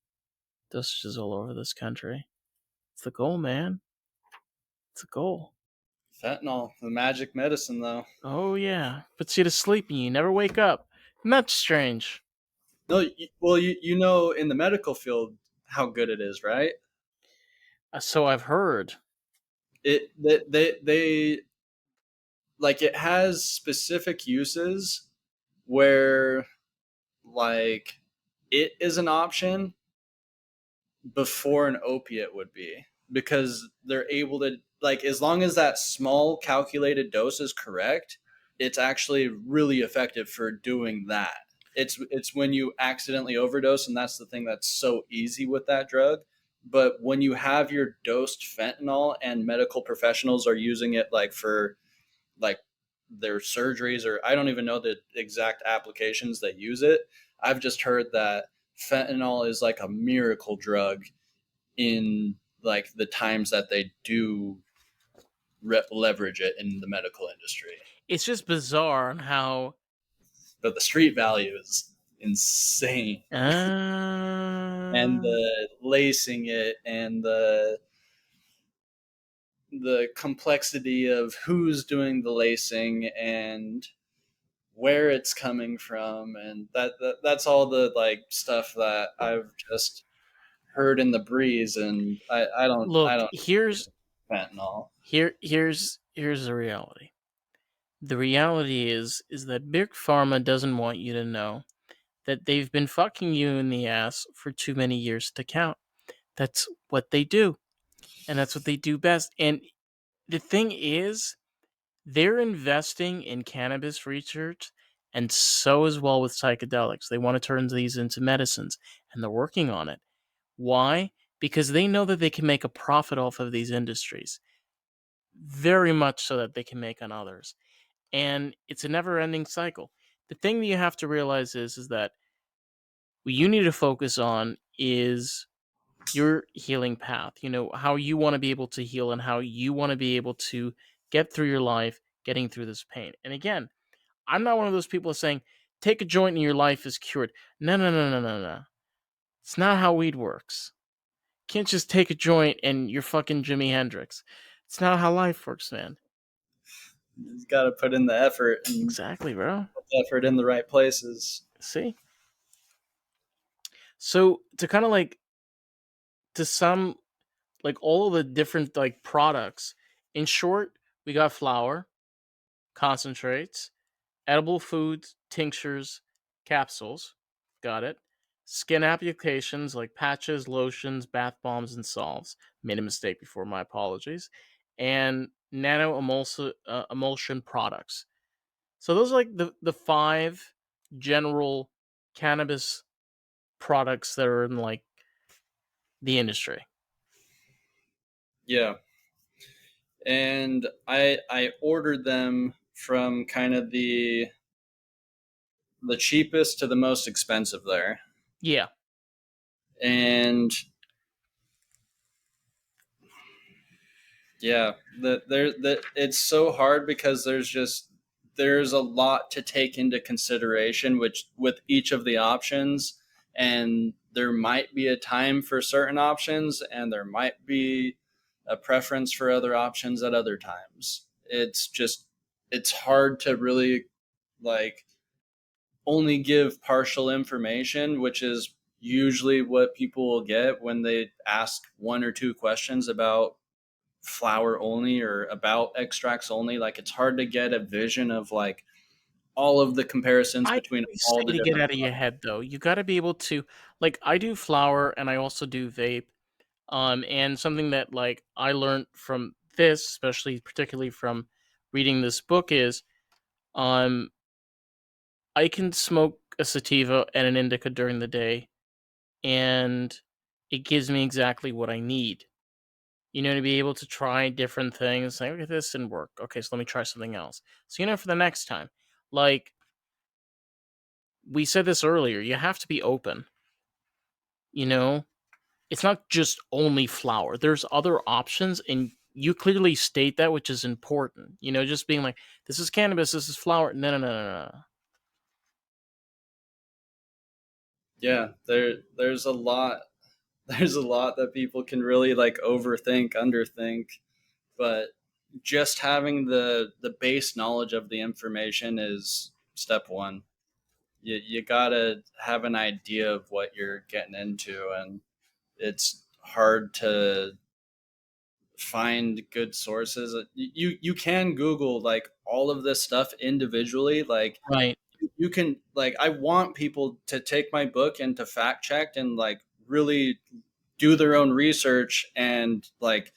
Dosages all over this country. It's the goal, man. It's a goal.
Fentanyl, the magic medicine, though.
Oh yeah, puts you to sleep and you never wake up. And that's strange.
No, well, you know, in the medical field, how good it is, right?
So I've heard.
They like it has specific uses where like it is an option before an opiate would be, because they're able to, like, as long as that small calculated dose is correct, it's actually really effective for doing that. It's when you accidentally overdose, and that's the thing that's so easy with that drug. But when you have your dosed fentanyl and medical professionals are using it like for like their surgeries, or I don't even know the exact applications that use it. I've just heard that fentanyl is like a miracle drug in like the times that they do leverage it in the medical industry.
It's just bizarre on how.
But the street value is insane, and
Uh,
the lacing it and the complexity of who's doing the lacing and where it's coming from, and that's all the like stuff that I've just heard in the breeze, and I
Look,
don't
here's
fentanyl.
here's the reality. The reality is that big pharma doesn't want you to know that they've been fucking you in the ass for too many years to count. That's what they do, and that's what they do best. And the thing is, they're investing in cannabis research, and so as well with psychedelics. They want to turn these into medicines, and they're working on it. Why? Because they know that they can make a profit off of these industries, very much so that they can make on others. And it's a never-ending cycle. The thing that you have to realize is that what you need to focus on is your healing path. You know, how you want to be able to heal and how you want to be able to get through your life getting through this pain. And again, I'm not one of those people saying take a joint and your life is cured. No, no, no, no, no, no. It's not how weed works. You can't just take a joint and you're fucking Jimi Hendrix. It's not how life works, man.
You've got to put in the effort and
Exactly, bro.
put the effort in the right places.
See? So to kind of like to sum like all of the different like products, in short, we got flour, concentrates, edible foods, tinctures, capsules. Got it. Skin applications like patches, lotions, bath bombs, and salves. Made a mistake before, my apologies. And nano emulsion products. So those are like the five general cannabis products that are in like the industry.
Yeah, and I ordered them from kind of the cheapest to the most expensive there,
Yeah.
and yeah, it's so hard because there's a lot to take into consideration, which with each of the options, and there might be a time for certain options, and there might be a preference for other options at other times. It's hard to really like only give partial information, which is usually what people will get when they ask one or two questions about flower only or about extracts only. Like it's hard to get a vision of like all of the comparisons
I
between
always
all
say
the
to get
different
out of your head though. You got to be able to like I do flower and I also do vape. And something that like I learned from this, especially particularly from reading this book, is um I can smoke a sativa and an indica during the day, and it gives me exactly what I need. to be able to try different things. Like, okay, this didn't work. Okay, so let me try something else. So, for the next time, like we said this earlier, you have to be open, you know? It's not just only flower. There's other options, and you clearly state that, which is important. Just being like, this is cannabis, this is flower. No, no, no, no, no.
Yeah, there's a lot there's a lot that people can really like overthink, underthink, but just having the base knowledge of the information is step one. You gotta have an idea of what you're getting into, and it's hard to find good sources. You can Google like all of this stuff individually. Like
Right.
you can like I want people to take my book and to fact check and like really do their own research and like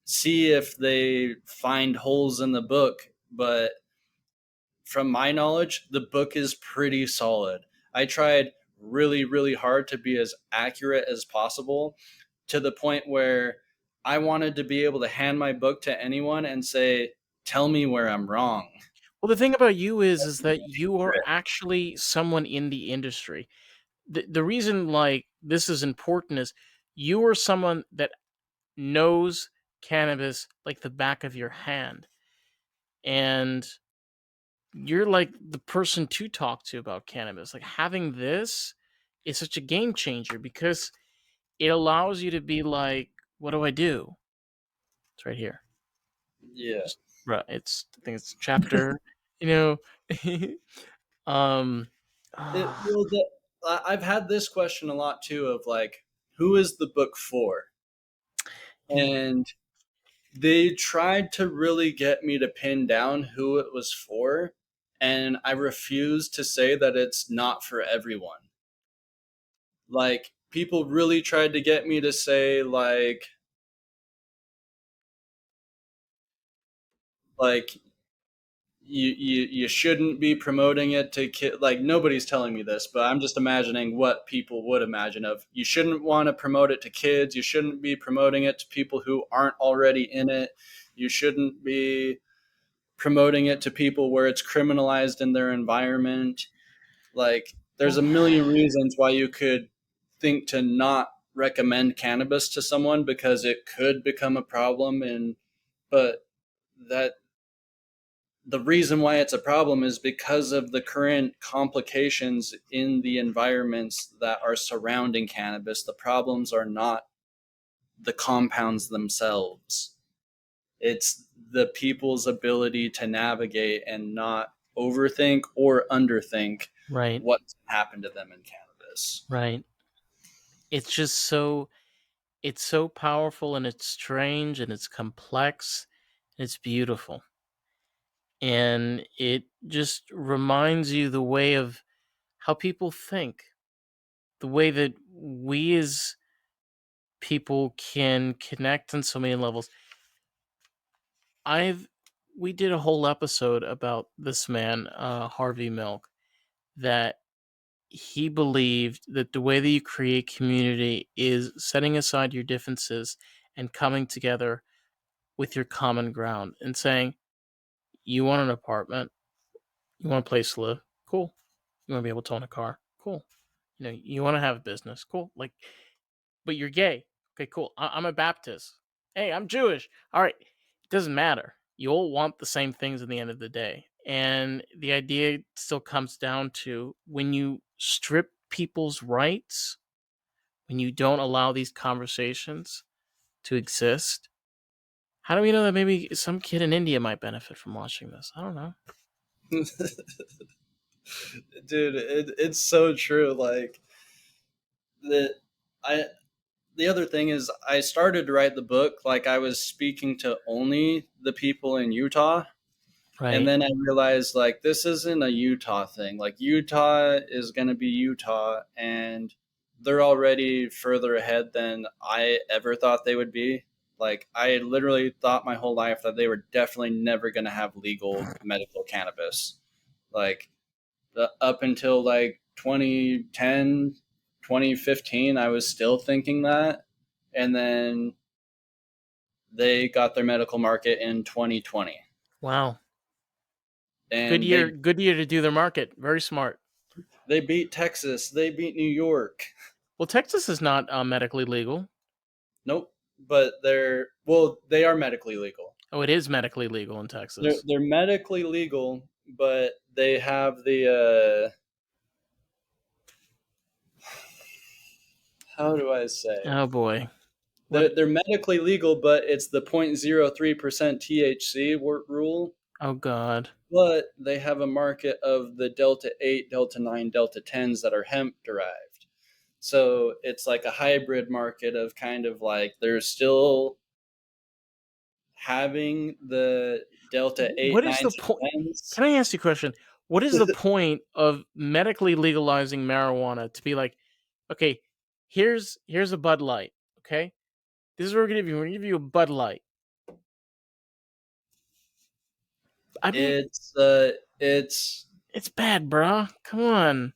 see if they find holes in the book. But from my knowledge, the book is pretty solid. I tried really, really hard to be as accurate as possible to the point where I wanted to be able to hand my book to anyone and say, tell me where I'm wrong.
Well, the thing about you is that you are actually someone in the industry. The reason like this is important is you are someone that knows cannabis like the back of your hand, and you're like the person to talk to about cannabis. Like, having this is such a game changer because it allows you to be like, what do I do? It's right here.
Yeah.
Just, right. I think it's chapter, you know. um
It,
ah,
well, I've had this question a lot too of like, who is the book for?
y-
And they tried to really get me to pin down who it was for. And I refuse to say that it's not for everyone. Like, people really tried to get me to say, like, you shouldn't be promoting it to kid. Like, nobody's telling me this, but I'm just imagining what people would imagine of you shouldn't want to promote it to kids, you shouldn't be promoting it to people who aren't already in it, you shouldn't be promoting it to people where it's criminalized in their environment. Like, there's
well,
a million reasons why you could think to not recommend cannabis to someone because it could become a problem. And but that the reason why it's a problem is because of the current complications in the environments that are surrounding cannabis. The problems are not the compounds themselves, it's the people's ability to navigate and not overthink or underthink
right,
what's happened to them in cannabis.
right. It's just it's so powerful, and it's strange, and it's complex, and it's beautiful. And it just reminds you the way of how people think, the way that we as people can connect on so many levels. I've We did a whole episode about this man, Harvey Milk, that he believed that the way that you create community is setting aside your differences and coming together with your common ground and saying, you want an apartment, you want a place to live, cool. You want to be able to own a car, cool. You want to have a business, cool. Like, but you're gay, okay, cool. I'm a Baptist. Hey, I'm Jewish. All right, it doesn't matter. You all want the same things at the end of the day, and the idea still comes down to when you strip people's rights, when you don't allow these conversations to exist. How do we know that maybe some kid in India might benefit from watching this? I don't know.
Dude, it's so true. Like the I the other thing is I started to write the book like I was speaking to only the people in Utah. And
Right,
then I realized like this isn't a Utah thing. Like Utah is going to be Utah, and they're already further ahead than I ever thought they would be. Like I literally thought my whole life that they were definitely never going to have legal medical cannabis. Like up until like 2010, 2015, I was still thinking that. And then They got their medical market in 2020,
Wow. Good
and
year. Good year to do their market. Very smart.
they beat Texas, they beat New York.
Well, Texas is not medically legal.
Nope, but they are medically legal.
Oh, it is medically legal in
They're
Texas.
they're medically legal, but they have the how do I say?
Oh boy. What?
They're medically legal, but it's the 0.03% THC rule.
Oh God.
But they have a market of the Delta 8, Delta 9, Delta 10s that are hemp derived. So it's like a hybrid market of kind of like they're still having the Delta 8,
What is the
9s,
point?
and 10s.
Can I ask you a question? What is the point of medically legalizing marijuana to be like, okay, here's a Bud Light, okay? This is what we're gonna give you. We're gonna give you a Bud Light. I mean,
It's
it's bad, bruh. Come on.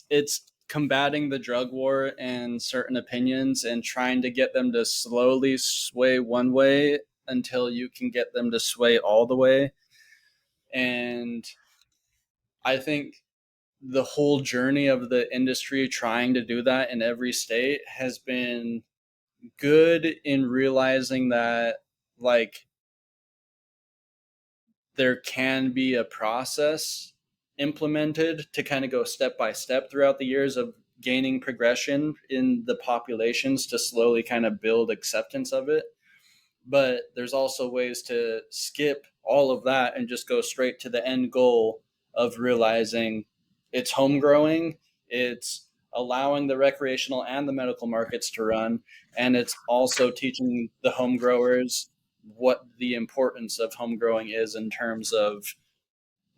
it's combating the drug war and certain opinions and trying to get them to slowly sway one way until you can get them to sway all the way. And I think the whole journey of the industry trying to do that in every state has been good in realizing that like there can be a process implemented to kind of go step by step throughout the years of gaining progression in the populations to slowly kind of build acceptance of it. But there's also ways to skip all of that and just go straight to the end goal of realizing it's home growing, it's allowing the recreational and the medical markets to run, and it's also teaching the home growers what the importance of home growing is in terms of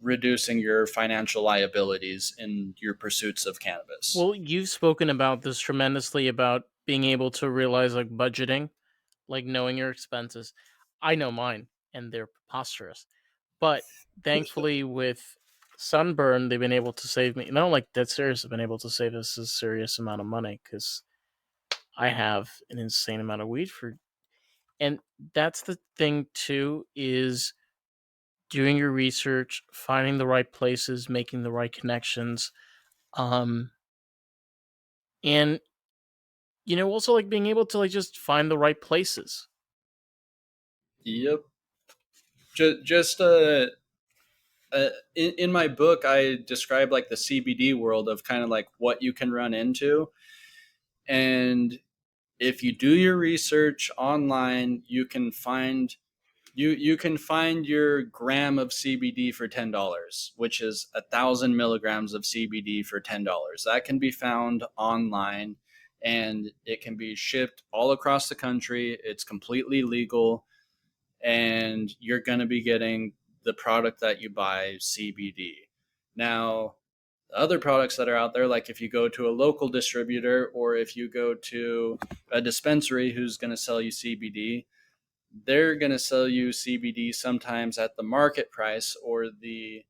reducing your financial liabilities in your pursuits of cannabis.
Well, you've spoken about this tremendously about being able to realize like budgeting, like knowing your expenses. I know mine, and they're preposterous. But thankfully, with Sunburn, they've been able to save me. Not like dead serious, they've been able to save us a serious amount of money because I have an insane amount of weed for. And that's the thing too is doing your research, finding the right places, making the right connections, um, and also like being able to like just find the right places.
Yep. Just in my book, I describe like the CBD world of kind of like what you can run into. And if you do your research online, you can find your gram of CBD for $10, which is 1,000 milligrams of CBD for $10. That can be found online, and it can be shipped all across the country. It's completely legal, and you're going to be getting the product that you buy, CBD. Now, other products that are out there, like if you go to a local distributor or if you go to a dispensary who's going to sell you CBD, they're going to sell you CBD sometimes at the market price or the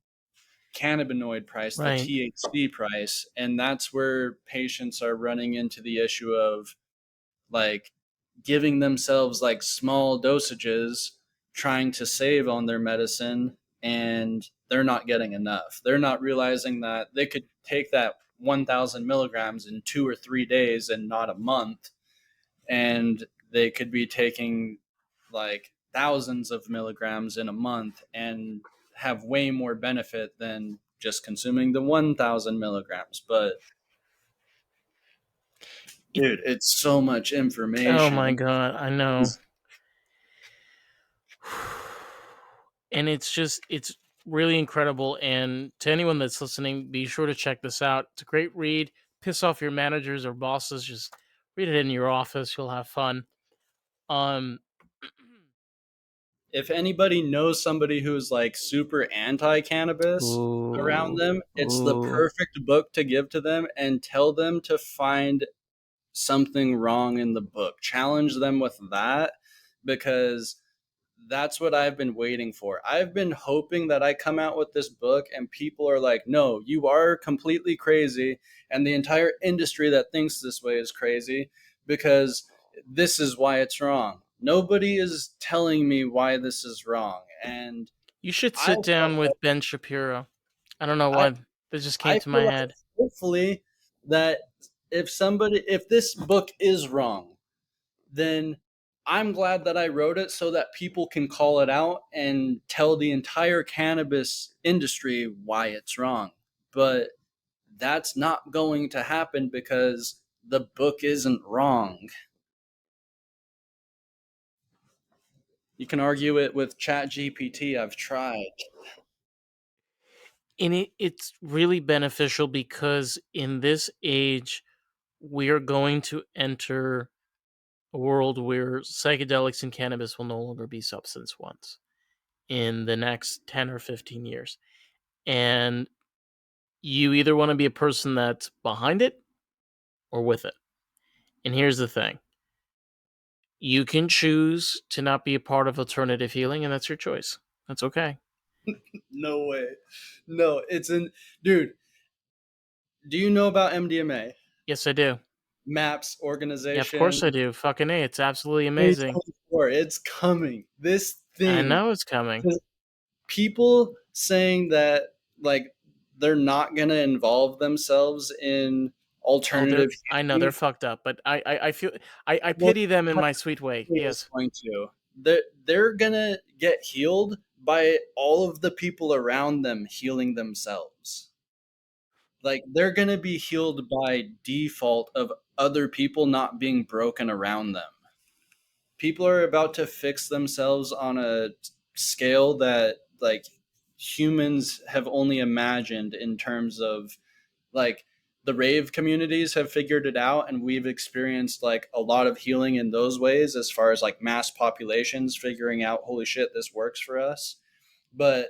cannabinoid price, the
Right.
THC price. And that's where patients are running into the issue of like giving themselves like small dosages, trying to save on their medicine, and they're not getting enough. They're not realizing that they could take that 1,000 milligrams in 2 or 3 days and not a month, and they could be taking like thousands of milligrams in a month and have way more benefit than just consuming the 1,000 milligrams. But
It,
dude, it's so much
oh my
information.
god, I know. And it's really incredible. And to anyone that's listening, be sure to check this out. It's a great read. Piss off your managers or bosses. Just read it in your office. You'll have fun. Um,
If anybody knows somebody who's like super anti cannabis around
ooh,
them, it's the
ooh.
perfect book to give to them and tell them to find something wrong in the book. Challenge them with that because that's what I've been waiting for. I've been hoping that I come out with this book and people are like, no, you are completely crazy. And the entire industry that thinks this way is crazy because this is why it's wrong. Nobody is telling me why this is wrong. And
You should
I
sit down
felt
with Ben Shapiro. I don't know
I
why this just came
I
to my
feel like
head.
hopefully that if this book is wrong, then I'm glad that I wrote it so that people can call it out and tell the entire cannabis industry why it's wrong. But that's not going to happen because the book isn't wrong. You can argue it with ChatGPT. I've tried.
And it's really beneficial because in this age, we are going to enter a world where psychedelics and cannabis will no longer be substance ones in the next 10 or 15 years. And you either want to be a person that's behind it or with it. And here's the thing, you can choose to not be a part of alternative healing, and that's your choice. That's okay.
No way. No, it's in. Dude, do you know about MDMA?
Yes, I do.
MAPS
Yeah, of course I
organization.
do. Fucking A. It's absolutely amazing.
2024. It's coming. This
I
thing.
know it's coming.
People saying that, like, they're not going to involve themselves in
Oh,
alternative
I know they're
healing.
fucked up, but I feel I
Well,
pity them in my sweet way.
is
Yes.
going to. They're going to get healed by all of the people around them healing themselves. Like, they're going to be healed by default of other people not being broken around them. People are about to fix themselves on a scale that, like, humans have only imagined, in terms of, like, the rave communities have figured it out, and we've experienced like a lot of healing in those ways, as far as like mass populations figuring out, holy shit, this works for us. But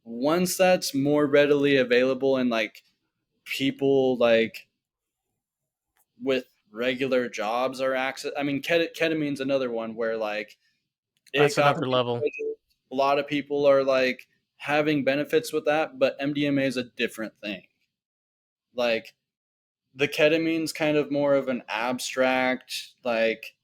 once that's more readily available, and like people like with regular jobs are access, I mean, ketamine's another one where like it
That's
got
another
rescheduled.
level.
A lot of people are like having benefits with that, but MDMA is a different thing. Like, the ketamine's kind of more of an abstract, like,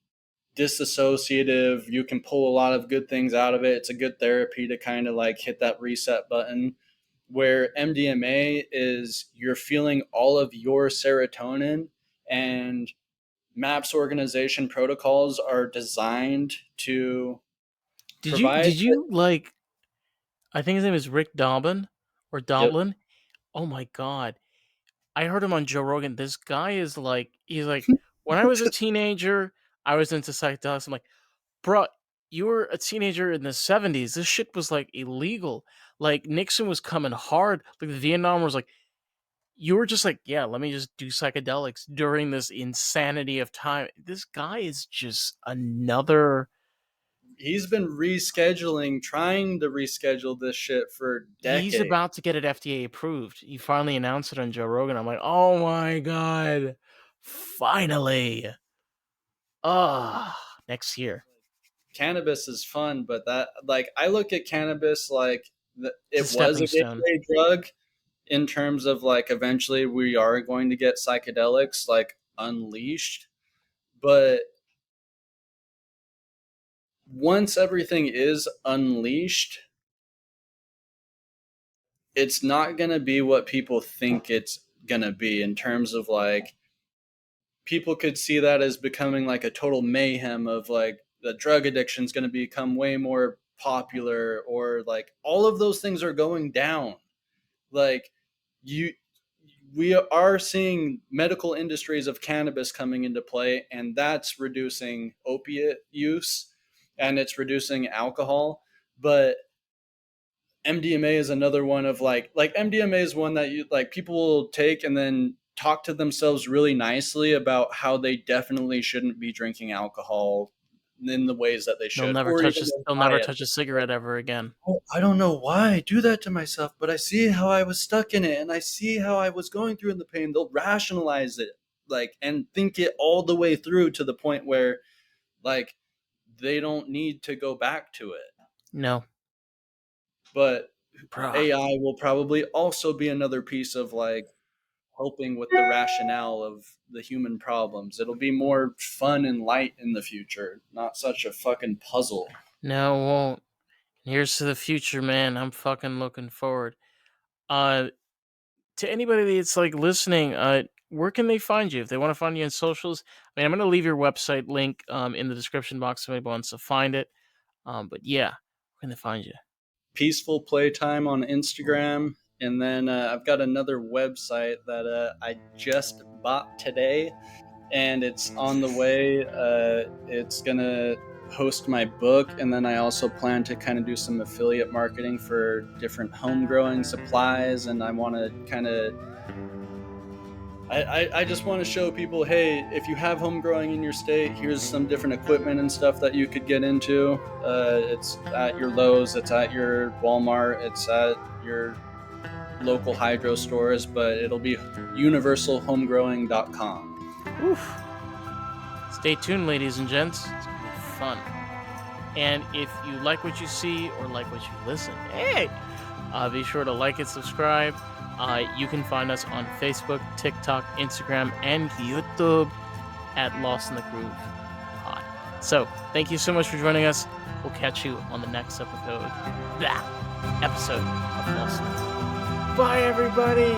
disassociative. You can pull a lot of good things out of it. It's a good therapy to kind of like hit that reset button. Where MDMA is, you're feeling all of your serotonin, and MAPS organization protocols are designed to provide.
Did you like I think his name is Rick Doblin or
Yep.
Doblin? Oh my god. I heard him on Joe Rogan. This guy is like he's like, when I was a teenager, I was into psychedelics. I'm like, bro, you were a teenager in the 70s. This shit was like illegal. Like Nixon was coming hard. Like the Vietnam was like, you were just like, yeah, let me just do psychedelics during this insanity of time. This guy is just another.
He's been rescheduling, trying to reschedule this shit for
He's
decades.
about to get it FDA approved. He finally announced it on Joe Rogan. I'm like, oh my god, finally! Next year.
Cannabis is fun, but that, like, I look at cannabis like
It's a
it was
stepping
a
stone.
gateway drug, in terms of like eventually we are going to get psychedelics like unleashed. But once everything is unleashed, it's not going to be what people think it's going to be, in terms of like people could see that as becoming like a total mayhem of like the drug addiction is going to become way more popular, or like all of those things are going down. Like, you we are seeing medical industries of cannabis coming into play, and that's reducing opiate use, and it's reducing alcohol. But MDMA is another one of like MDMA is one that you like people will take and then talk to themselves really nicely about how they definitely shouldn't be drinking alcohol in the ways that they should, or even
They'll
buy
never
it.
touch a cigarette ever again.
Oh, I don't know why I do that to myself, but I see how I was stuck in it, and I see how I was going through in the pain. They'll rationalize it, like, and think it all the way through to the point where, like, they don't need to go back to it.
No,
But
bruh.
AI will probably also be another piece of like helping with the rationale of the human problems. It'll be more fun and light in the future, not such a fucking puzzle.
No, it won't. Here's to the future, man. I'm fucking looking forward. Uh, to anybody that's like listening, where can they find you if they want to find you on socials? I mean, I'm gonna leave your website link in the description box if anybody wants to find it. But yeah, where can they find you?
Peaceful Playtime on Instagram. And then I've got another website that I just bought today, and it's on the way. It's going to host my book, and then I also plan to kind of do some affiliate marketing for different home growing supplies. And I want to kind of I just want to show people, hey, if you have home growing in your state, here's some different equipment and stuff that you could get into. It's at your Lowe's, it's at your Walmart, it's at your local hydro stores, but it'll be universalhomegrowing.com.
Oof. Stay tuned, ladies and gents. It's gonna be fun. And if you like what you see or like what you listen, hey, be sure to like and subscribe. You can find us on Facebook, TikTok, Instagram, and YouTube at Lost in the Groove Pod. So, thank you so much for joining us. We'll catch you on the next episode of Lost in the Groove. Bye, everybody!